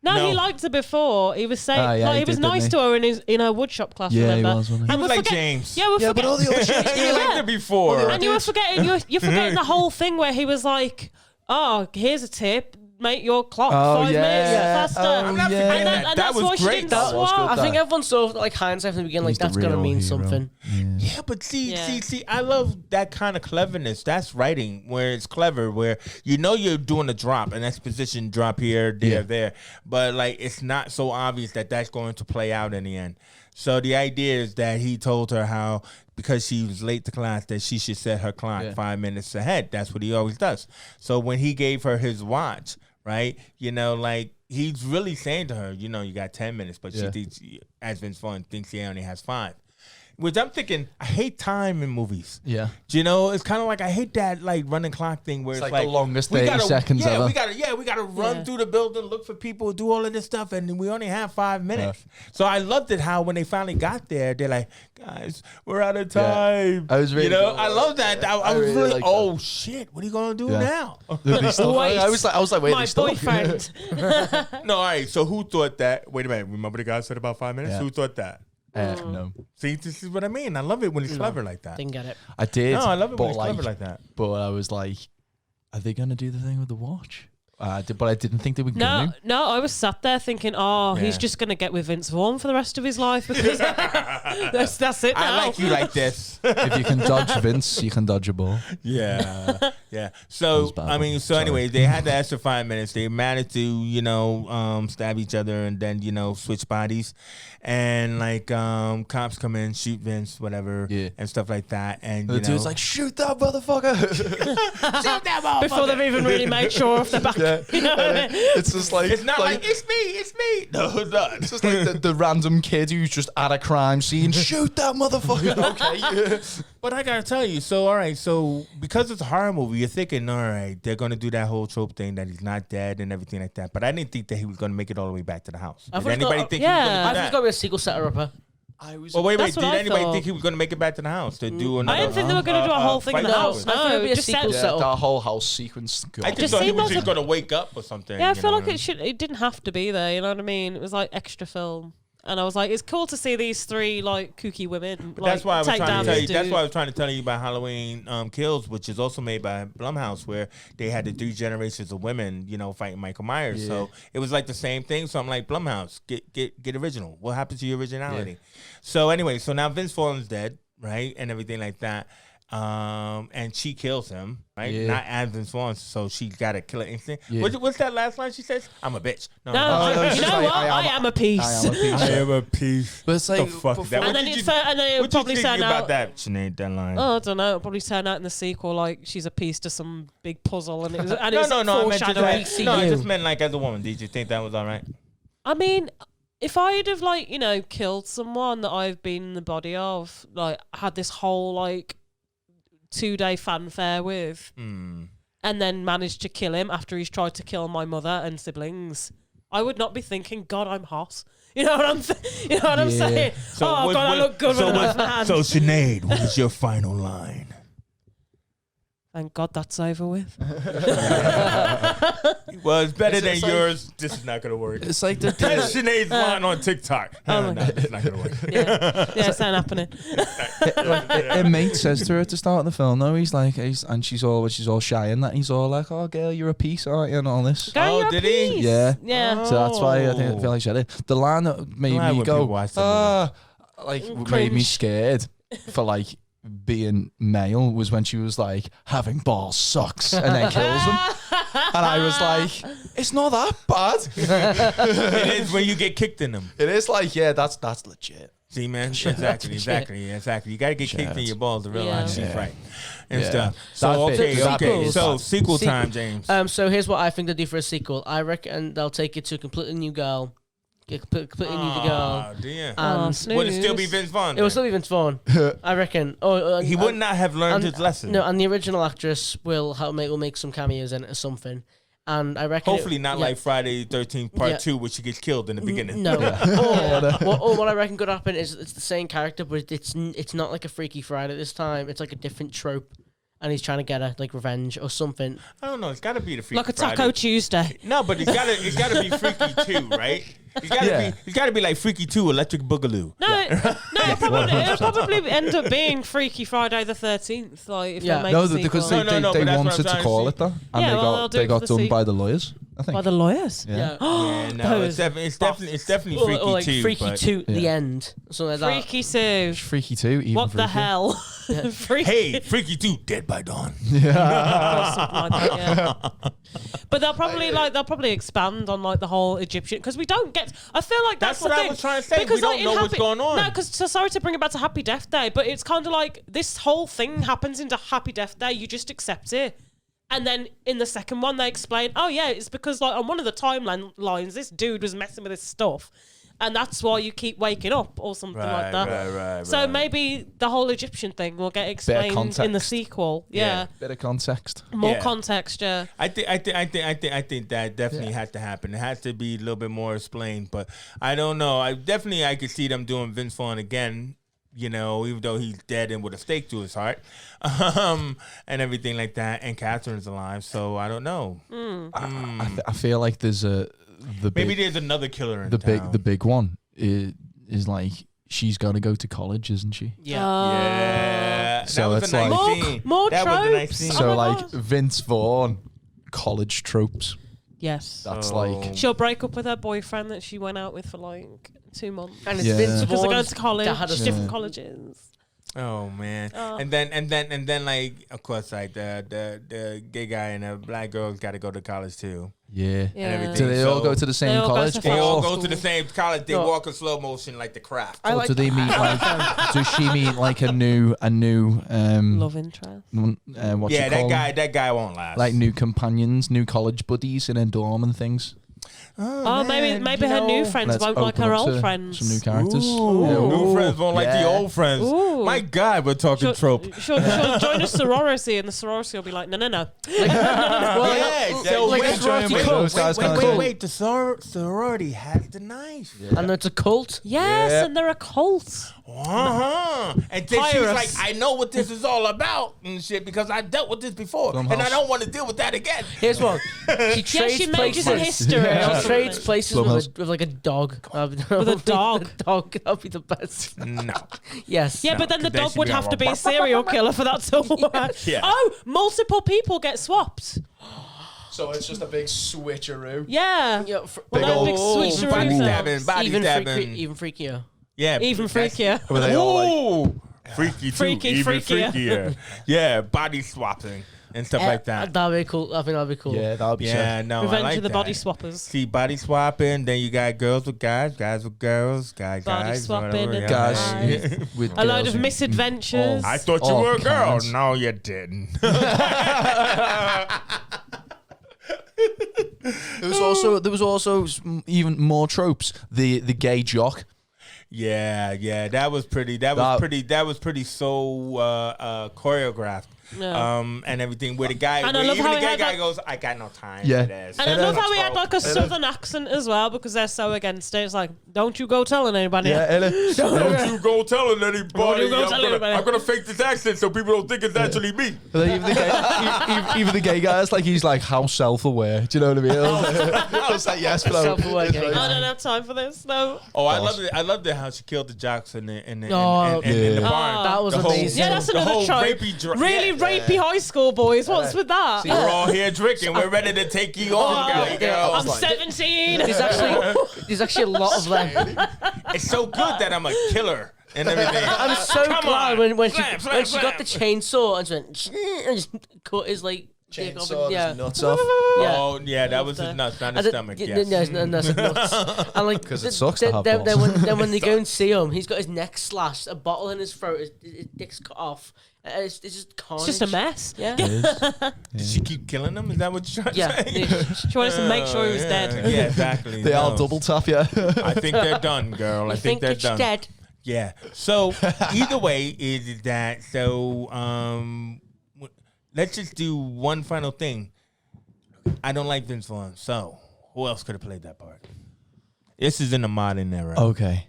No, he liked her before. He was saying, he he was did, nice didn't to her in her woodshop class. Yeah, he remember? was, wasn't he? He And was we're like forget- James. Yeah, we're Yeah, but all the other chicks, He liked her before. and you were forgetting. You're forgetting the whole thing where he was like, "Oh, here's a tip." Make your clock 5 minutes faster. I'm not forgetting that. And That that's was why she great. didn't That was swap. good. I think everyone saw like hindsight from the beginning, like He's the that's gonna real mean hero. something. Yeah, but see, Yeah. I love that kind of cleverness. That's writing where it's clever, where you're doing a drop, an exposition drop here, there, but like it's not so obvious that that's going to play out in the end. So the idea is that he told her how because she was late to class that she should set her clock 5 minutes ahead. That's what he always does. So when he gave her his watch, right, like he's really saying to her, you got 10 minutes, but she thinks, as Vince Vaughn thinks he only has 5. Which I'm thinking, I hate time in movies. Yeah. Do it's kind of like I hate that like running clock thing where it's like the longest 30 gotta, seconds yeah, ever. we gotta run through the building, look for people, do all of this stuff, and we only have 5 minutes. So I loved it how when they finally got there, they're like, guys, we're out of time. I was really I love that. I was really like oh shit, what are you gonna do now? Wait, I was like, wait, My they still- boyfriend. No, all right. So who thought that? Wait a minute. Remember the guy said about 5 minutes? Yeah. Who thought that? No, See, this is what I mean. I love it when he's clever like that. Didn't get it. I did. No, I love it when but he's clever like that. But I was like, are they gonna do the thing with the watch? But I didn't think they were No, gonna. no, I was sat there thinking, he's just going to get with Vince Vaughn for the rest of his life because that's it now. I like you like this. If you can dodge Vince, you can dodge a ball. Yeah, yeah. So bad I mean, one. so Sorry. anyway, they had the extra 5 minutes. They managed to, stab each other and then switch bodies, and like cops come in, shoot Vince, whatever, and stuff like that. And The dude's like, shoot that motherfucker. shoot that motherfucker. Before they've even really made sure off the back. You know what I mean? It's just like It's not like it's me. No, it's not. It's just like the random kid who's just at a crime scene. Shoot that motherfucker. Okay. But I gotta tell you, so all right, so because it's a horror movie, you're thinking, all right, they're gonna do that whole trope thing that he's not dead and everything like that. But I didn't think that he was gonna make it all the way back to the house. I Did thought it's anybody got- think yeah. he was I gonna think do it's that? gonna be a sequel setter upper. Well, wait, That's did what I anybody thought. think he was gonna make it back to the house to do another? I didn't think they were going to do a whole thing in the fight house. sequence? I thought it'd be No, a just sequel said, set up. That whole house sequence. I God. just thought he seemed was like just a- gonna wake up or something. yeah, I you feel know? like it didn't have to be there. You know what I mean? It was like extra film. And I was like, it's cool to see these 3 like kooky women. But that's why I was take trying down to tell this you. That's dude. why I was trying to tell you about Halloween Kills, which is also made by Blumhouse, where they had the 3 generations of women, fighting Michael Myers. Yeah. So it was like the same thing. So I'm like, Blumhouse, get original. What happened to your originality? Yeah. So anyway, so now Vince Vaughn's dead, right, and everything like that. And she kills him, right? Yeah. Not as Vince Vaughn, so she got to kill it instant. Yeah. What's that last line she says? I'm a bitch. No, no, it's you just know like, what? I am a piece. I am a piece. I am a piece. But it's like, the fuck is that? And What then did it's you- and then it what would probably you think turn about out. that, Sinead, that line? Oh, I don't know. It'll probably turn out in the sequel like she's a piece to some big puzzle, and it was and No, it's no, I meant foreshadowing. just, no, I just meant like as a woman. Did you think that was all right? I mean, if I'd have killed someone that I've been in the body of, like had this whole 2-day fanfare with, and then managed to kill him after he's tried to kill my mother and siblings, I would not be thinking, God, I'm hot. You know what I'm saying? So oh, what- God, I what- look good so with a what- knife in hand. So Sinead, what was your final line? Thank God that's over with. Well, it's better than It's like- yours. This is not gonna work. it's like the That's Sinead's line on TikTok. Oh No, it's not gonna work. Yeah, it's not happening. a mate says to her at the start of the film, though, and she's all shy and that he's all like, "Oh, girl, you're a piece, aren't you?" and all this. Go Oh, your did he? piece. Yeah. Yeah. So that's why I feel like she said it. The line that made Glad me when go, people watch the made me Cringe. scared for being male was when she was like, having balls sucks, and then kills him. And I was like, it's not that bad. It is when you get kicked in them. It is like, yeah, that's legit. See, man, exactly. You gotta get kicked in your balls to realize she's right and stuff. So okay. So sequel time, James. So here's what I think they do for a sequel. I reckon they'll take it to a completely new girl. Completely new girl. Damn. And Would it still be Vince Vaughn? it will still be Vince Vaughn. I reckn. He would not have learned his lesson. No, and the original actress will make some cameos in it or something. And I reckon hopefully not like Friday the 13th Part 2, where she gets killed in the beginning. No. What I reckon could happen is it's the same character, but it's not like a Freaky Friday this time. It's like a different trope, and he's trying to get her like revenge or something. I don't know. It's got to be the Freaky Like a Friday. Taco Tuesday. No, but it's gotta be Freaky 2, right? It's gotta be like Freaky 2, Electric Boogaloo. It'll probably end up being Freaky Friday the 13th. Like if they make a because sequel. they wanted to call it that, and they got done by the lawyers. I think by the lawyers. Yeah. No, it's definitely Freaky or like 2. Freaky 2, the end, something like that. Freaky 2. Freaky 2. Even What the freakier. hell? Freaky. Hey, Freaky 2, Dead by Dawn. Or something like that, yeah. But they'll probably expand on like the whole Egyptian, because we don't get. I feel like that's what the I thing. was trying to say. Because, We don't know what's going on. No, because sorry to bring it back to Happy Death Day, but it's kind of like this whole thing happens into Happy Death Day. You just accept it. And then in the second one, they explain, oh, yeah, it's because like on one of the timelines, this dude was messing with this stuff. And that's why you keep waking up or something like that. Right. So maybe the whole Egyptian thing will get explained in the sequel. Yeah. Bit of context. More context, yeah. I think that definitely had to happen. It has to be a little bit more explained, but I don't know. I could see them doing Vince Vaughn again. You know, even though he's dead and with a stake to his heart, and everything like that, and Catherine's alive, so I don't know. I feel like there's there's another killer in the town. big one is like she's got to go to college, isn't she? Yeah. So that was it's a nice like scene. more that was a nice tropes. scene. So my like God. Vince Vaughn, college tropes. Yes. That's Oh. like She'll break up with her boyfriend that she went out with for like 2 months. And it's Yeah. Vince Because they're going Vaughn's to college, dad or different something. colleges. Oh man, Oh. and then like of course like the gay guy and the black girl's got to go to college too. yeah. Yeah. everything. Do they all So- go to the same all go college? to They all Or- go to the same college. They No. walk in slow motion like the Craft. I or like do they meet like? Does she meet like a new Love interest. what's Yeah, it called? that guy won't last. Like new companions, new college buddies in a dorm and things. Oh, man, maybe you her new know. friends Let's won't like open her up old to friends. Some new characters. Ooh, new friends won't like the Yeah. old friends. Ooh. My God, we're talking trope. She'll join a sorority, and the sorority will be like, no. Well, Yeah, so like wait, sorority wait, cult. those guys can't do it. wait. The sorority has the knife. And it's a cult. Yes, Yep. and they're a cult. And then she's Hire like, us. I know what this is all about and shit because I dealt with this before, Somehow. and I don't want to deal with that again. Here's one. She Yeah, trades she majors places. in history. Yeah. She trades places Clubhouse. with like a dog. With a dog. The dog. That'll be the best. No. Yes. Yeah, but then the 'cause then dog she'd would be have all to be a serial killer for that to work. Yeah. Oh, multiple people get swapped. So it's just a big switcheroo. Yeah. Yeah, Well, Big they're old big switcheroo body films. stabbing, body even stabbing. even freakier. Yeah, Even freakier. Were they all like? Ooh, freaky too, Freaky, even freakier. freakier. Yeah, body swapping and stuff like that. That'd be cool. I think that'd be cool. Yeah, that would be Yeah, sick. no, Revenge I like of the that. Body Swappers. See, body swapping. Then you got girls with guys, guys with girls, Body guys, swapping whatever, and Guys Guys. with A load girls of and- misadventures. I thought you All were a girl. kinds. No, you didn't. There was also even more tropes. The gay jock. Yeah, that was pretty. That was pretty so choreographed. Yeah. And everything. Where the guy, And I where love even how the he gay had guy that- goes, I got no time Yeah. for this. And I love how he had like a southern accent as well, because they're so against it. It's like, don't you go telling anybody. Don't you go telling anybody. Don't you go telling anybody. I'm gonna fake this accent so people don't think it's actually me. Even the gay guys, like he's like how self-aware. Do you know what I mean? I was like, yes, but Self-aware gay I guy. don't have time for this. No. Oh, I loved it. I loved it how she killed the jocks in the Oh, in the yeah. barn. That was The whole- amazing. Yeah, that's the another whole trope. rapey Really rapey high school boys. What's with that? We're all here drinking. We're ready to take you on, girl. yeah. I'm 17. There's actually a lot of them. It's so good that I'm a killer and everything. I'm so Come glad on. when she Slam, slam, when she got the slam. chainsaw and just went and just cut his like dick off. Chainsaw Yeah. his nuts off. Yeah. Oh yeah, that was his Loved nuts, not And his then- stomach. yeah, Yes. no, no, it's nuts. And like, 'Cause it sucks to have then balls. when they go and see him, he's got his neck slashed, a bottle in his throat, his dick's cut off. It's just carnage. It's just a mess. Yeah. Did she keep killing him? Is that what you're trying Yeah. to say? She wanted to make sure he was dead. Yeah, exactly. They all No. double tap you. I think they're done, girl. I You think they're it's done. dead. Yeah. So either way is that so let's just do one final thing. I don't like Vince Vaughn. So who else could have played that part? This is in the modern era. Okay.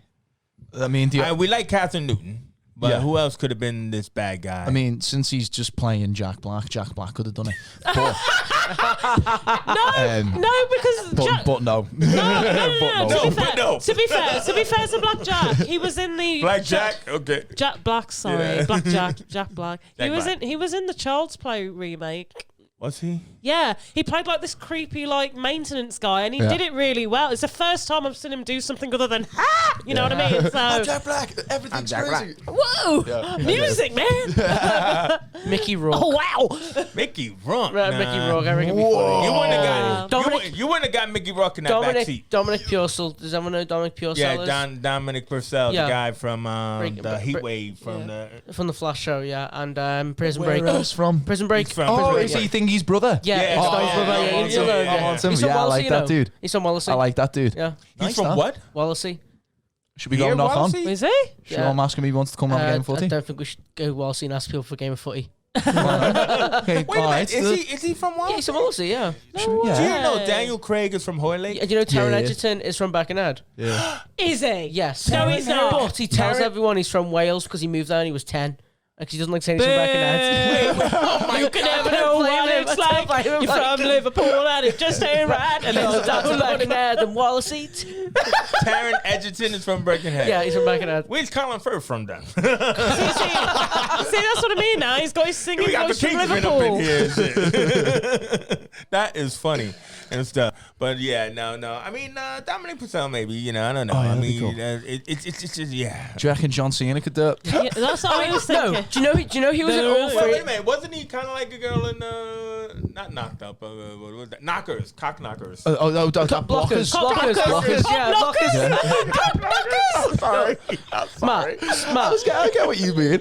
I mean, We like Catherine Newton, but Yeah. who else could have been this bad guy? I mean, since he's just playing Jack Black could have done it. But, No, because Jack, but no. no. No, To be but fair, no. to be fair to Black Jack, he was in the Black Jack? Okay. Jack Black, sorry, Yeah. Black Jack, Jack Black. Jack Black. He was in the Child's Play remake. Was he? Yeah, he played like this creepy like maintenance guy, and he Yeah. did it really well. It's the first time I've seen him do something other than you know what I mean? So Jack Black. Everything's Jack crazy. whoa, Yeah. music, man! Mickey Rourke. Oh wow! Mickey Rourke. Right, Nah. Mickey Rourke. I reckon Whoa. before. You wouldn't have Wow. got you wouldn't have got Mickey Rourke in that backseat. Dominic Purcell. Does anyone know Dominic Purcell? Yeah, is? Dominic Purcell, Yeah. the guy from Break- the Heat break- Wave from yeah. From the Flash show, yeah, and Prison Where Break. else from? Prison Break. He's from- Oh, Prison Break, is he yeah. Thingy's brother? Yeah, Yeah. it's Oh, Dom's yeah, brother, yeah, yeah, yeah, he's yeah, in the- yeah. I want him. He's from Yeah, I Wallasey, like you that know. dude. He's from Wallasey. I like that dude. Yeah, He's Nice, from huh? what? Wallasey. Should we go knock on? Wallasey? Is he? Should I ask him if he wants to come on a game of I footy? don't think we should go Wallasey and ask people for a game of footy. Okay, Wait a alright, minute, is he from Yeah, what? he's from Wallasey, yeah. should we- Do you yeah. know Daniel Craig is from Hoylake? Do you know Taron yeah. Egerton is from Beckenhead? Yeah. Is he? Yes. No, he's not. But he tells Taron- everyone he's from Wales because he moved there when he was 10. Because he doesn't like saying he's from Beckenhead. Oh You can never know what it's like. You're from Liverpool and it just ain't right. And He's it's from Beckenhead and Wallasey. Taron Egerton is from Birkenhead. Yeah, he's from Beckenhead. Where's Colin Firth from then? See, that's what I mean now. He's got his singing We got the voice from Kingsmen up in Liverpool. here. and shit. That is funny and stuff. But yeah, no. I mean, Dominic Purcell maybe. You know, I don't know. Oh, yeah, I that'd be mean, cool. it's just yeah. Do you reckon John Cena could do it? Yeah, that's what I was No, thinking. do you know he was in No, all no, Wait, three? wait a minute. Wasn't he kind of like a girl in not Knocked Up? What was that? Knockers, Cock Knockers. Blockers. Blockers, Blockers. yeah, blockers. Sorry. Matt, I get what you mean.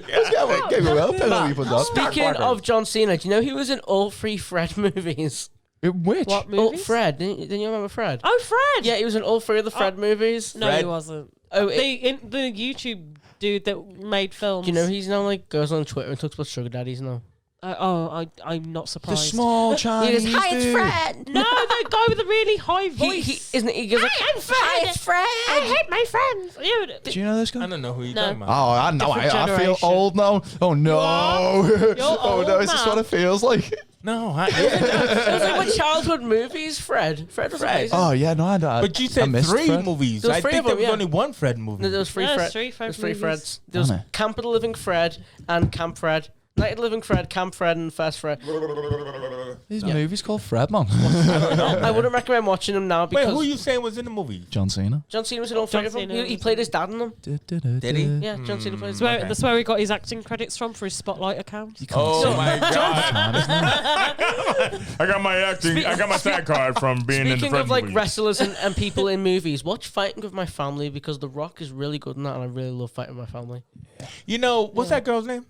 Speaking of John Cena, do you know he was in all three Fred movies? Which? What Oh, movies? Fred. Didn't you remember Fred? Oh, Fred. Yeah, he was in all three of the Fred movies. No, Fred. he wasn't. Oh, The YouTube dude that made films. do you know he's now like goes on Twitter and talks about sugar daddies now? I'm not The surprised. small Chinese dude. Fred. No, the guy with the really high voice. He isn't. He goes like, I'm Fred. Hi, it's Fred. I hate my friends. Do you know this I guy? don't know who you're No. talking Oh, about. I know. Different I feel generation. old now. Oh no. You're Oh no, old is this now. what it feels like? No, It was like my childhood movies. Fred was amazing. Oh yeah, no, I don't. but you I said missed three Fred. movies. There was I three think of there them, was yeah. only one Fred movie. No, there was three Yeah, Fred. three Fred There was three movies. Freds. There was Wasn't it? Camp of the Living Fred and Camp Fred. Night of the Living Fred, Camp Fred, and Fast Fred. These movies called Fred, man. I wouldn't recommend watching them now Wait, because who you saying was in the movie? John Cena. John Cena was in all three of them. Cena He was played in- his dad in them. Did he? Yeah, John Cena plays. That's where, Okay. that's where he got his acting credits from for his Spotlight account. Oh my God! I got my acting. I got my SAG card from being in the Speaking Fred of like movies. wrestlers and people in movies, watch Fighting with My Family because The Rock is really good in that, and I really love Fighting with My Family. You know what's that girl's name?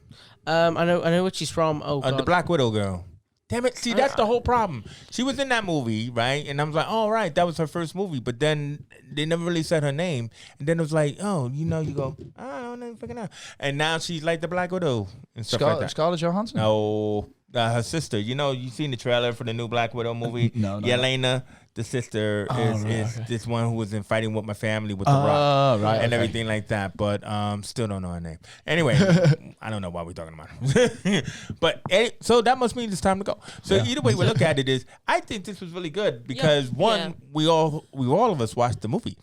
I know what she's from. Oh god, The Black Widow girl. Damn it! See, that's the whole problem. She was in that movie, right? And I was like, "All right, that was her first movie." But then they never really said her name. And then it was like, "Oh, you know," you go, "I don't know, fucking know." And now she's like the Black Widow and stuff like that. Scarlett Johansson. No, her sister. You know, you seen the trailer for the new Black Widow movie? No. Yelena, the sister, is okay. this one who was in Fighting with My Family with The Rock. Right. And okay. everything like that, but still don't know her name. Anyway, I don't know why we're talking about it. But so that must mean it's time to go. So either way we look at it is, I think this was really good because Yeah. we all of us watched the movie.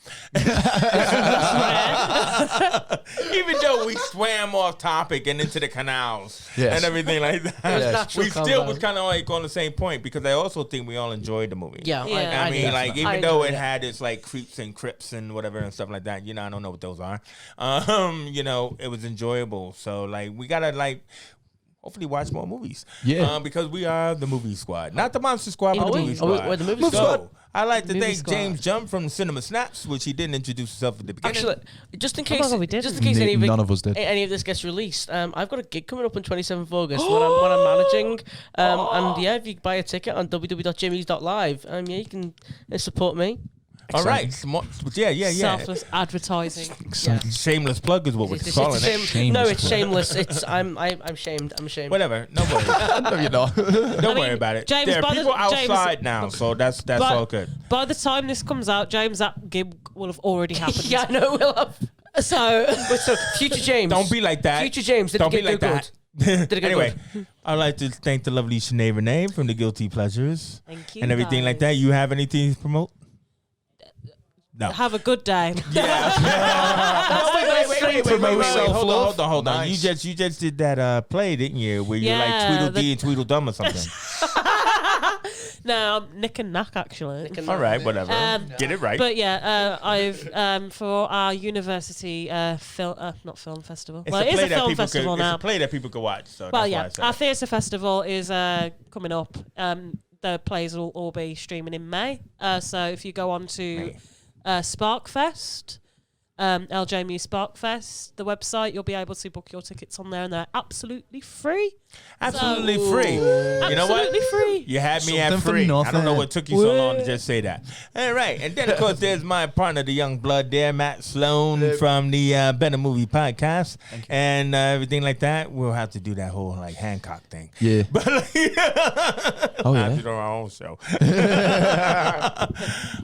Even though we swam off topic and into the canals Yes. and everything like that, natural we still combo. was kind of like on the same point because I also think we all enjoyed the movie. Yeah, Yeah. I mean, like, even I though enjoyed it had its like creeps and crips and whatever and stuff like that, you know, I don't know what those are. You know, it was enjoyable. So like, we gotta like, hopefully watch more movies. Yeah. Because we are the movie squad. Not the monster squad, but the movie We're squad. the movie So, squad. I'd like to Movie thank squad. James Jump from Cinema Snaps, which he didn't introduce himself at the beginning. Actually, just in Oh my case, God, we didn't. just in case None of us did. any of this gets released, I've got a gig coming up on 27th of August when I'm managing. And yeah, if you buy a ticket on www.jimmys.live, yeah, you can support me. All right. Yeah. Selfless advertising. Shameless plug is what we're It's calling a it. shame- no, it's plug. shameless. It's I'm shamed. I'm ashamed. Whatever. No worries. No, you're not. Don't worry about it. James, there are by the- people James- outside now, so that's But- all good. By the time this comes out, James, that gig will have already happened. Yeah, I know. We'll have. So, So, future James. Don't be like that. Future James. Did Don't it be get like good? that. Did it get Anyway, I'd like to thank the lovely Sinead Renee from the Guilty Pleasures thank you. and everything like that. guys. You have anything to promote? No. Have a good day. Wait. Promote self-love. Hold on. Nice. You just did that play, didn't you? Where you like Yeah, Tweedledee and Tweedledum or something. No, I'm Nick and Knack, actually. All right, whatever. Get it right. But yeah, I've for our university not film festival. Well, it is a film festival now. It's a play that people could watch. So Well, that's yeah, why I said our it. theatre festival is coming up. The plays will all be streaming in May. So if you go on to Sparkfest, LJ Muse Sparkfest, the website, you'll be able to book your tickets on there, and they're absolutely free. Absolutely free. You know what? Absolutely free. You had me at Something for free. I don't know nothing. what took you so long to just say that. All right. And then, of course, there's my partner, the young blood there, Matt Sloan from the Better Movie Podcast. And everything like that. We'll have to do that whole like Hancock thing. Yeah. But Oh, have yeah. to do our own show.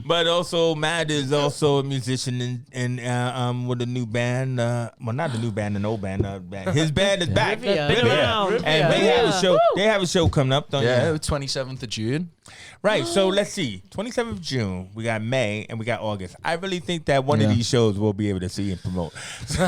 But also, Matt is also a musician with a new band. Well, not the new band, an old band. His band is back. Rivia. Been Rivia. around. And they have a Yeah. show. They have a show coming up, don't Yeah, you? 27th of June. Right. So let's see. 27th of June, we got May, and we got August. I really think that one of Yeah. these shows we'll be able to see and promote.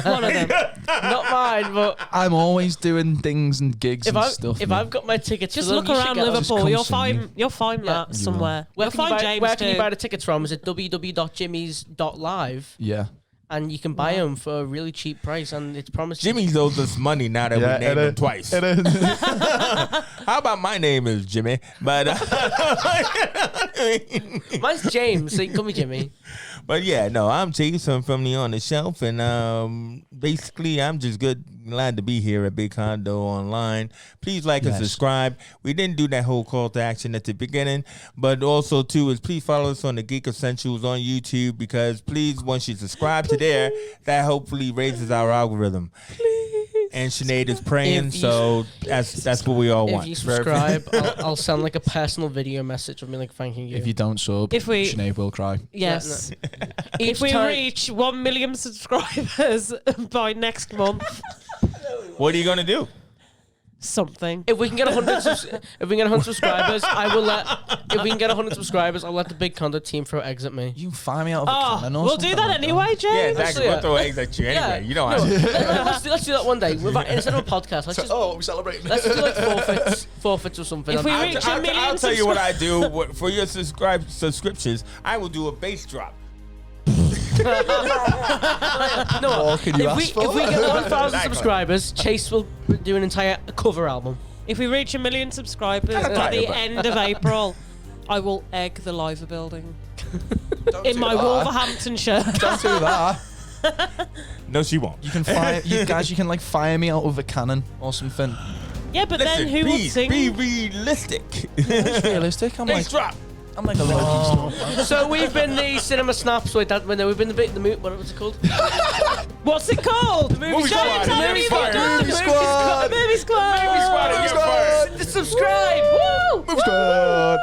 One of them. Not mine, but I'm always doing things and gigs if and I stuff. if man. I've got my tickets, Just for look them, you should around get them. Just Liverpool. come You'll see me. find Yeah. that somewhere. Where You'll can, you find buy, James where can you too. buy the tickets from? Is it www.jimmys.live? Yeah. And you can buy them for a really cheap price, and it's promised. Jimmy owes us money now that we named him twice. How about my name is Jimmy? But Mine's James, so you can call me Jimmy. But yeah, no, I'm Jason from the On the Shelf, and basically, I'm just glad to be here at Big Hondo Online. Please like and Yes. subscribe. We didn't do that whole call to action at the beginning, but also too is please follow us on the Geek Essentials on YouTube, because please, once you subscribe to there, that hopefully raises our algorithm. And Sinead is praying, If you- so that's what we all If want. you subscribe, I'll send like a personal video message of me like thanking you. If you don't sub, If we- Sinead will cry. Yes. Each If we time- reach 1 million subscribers by next month, What are you gonna do? something. If we can get 100, if we can get 100 subscribers, I will let. If we can get 100 subscribers, I'll let the Big Condo team throw eggs at me. You can find me out of a Oh, cannon or we'll do something that like anyway, James. Yeah, exactly. yeah. We'll throw eggs at you anyway. You know how. Let's do that one day. Instead of a podcast, let's just Oh, we're celebrating. let's do like forfeits or something. If we I'll- reach a million I'll tell you what I do for your subscriptions. I will do a bass drop. What can you ask for? if we get 1,000 Exactly. subscribers, Chase will do an entire cover album. If we reach 1 million subscribers Kinda by the tired, end of April, I will egg the Liver building in my Wolverhampton shirt. Don't do that. No, she won't. You can fire, you guys. You can like fire me out of a cannon or something. Yeah, but Listen, then who will be sing? It's realistic. realistic. I'm Bass like, drop. I'm like a little geek. So we've been the Cinema Snaps. Wait, we've been the movie. What was it called? What's it called? Movie James, Squad. how Movie many Squad. done? Movie Squad. Movie Squad. Movie Squad. Movie You're fired. Squad. Subscribe. Woo! Move squad.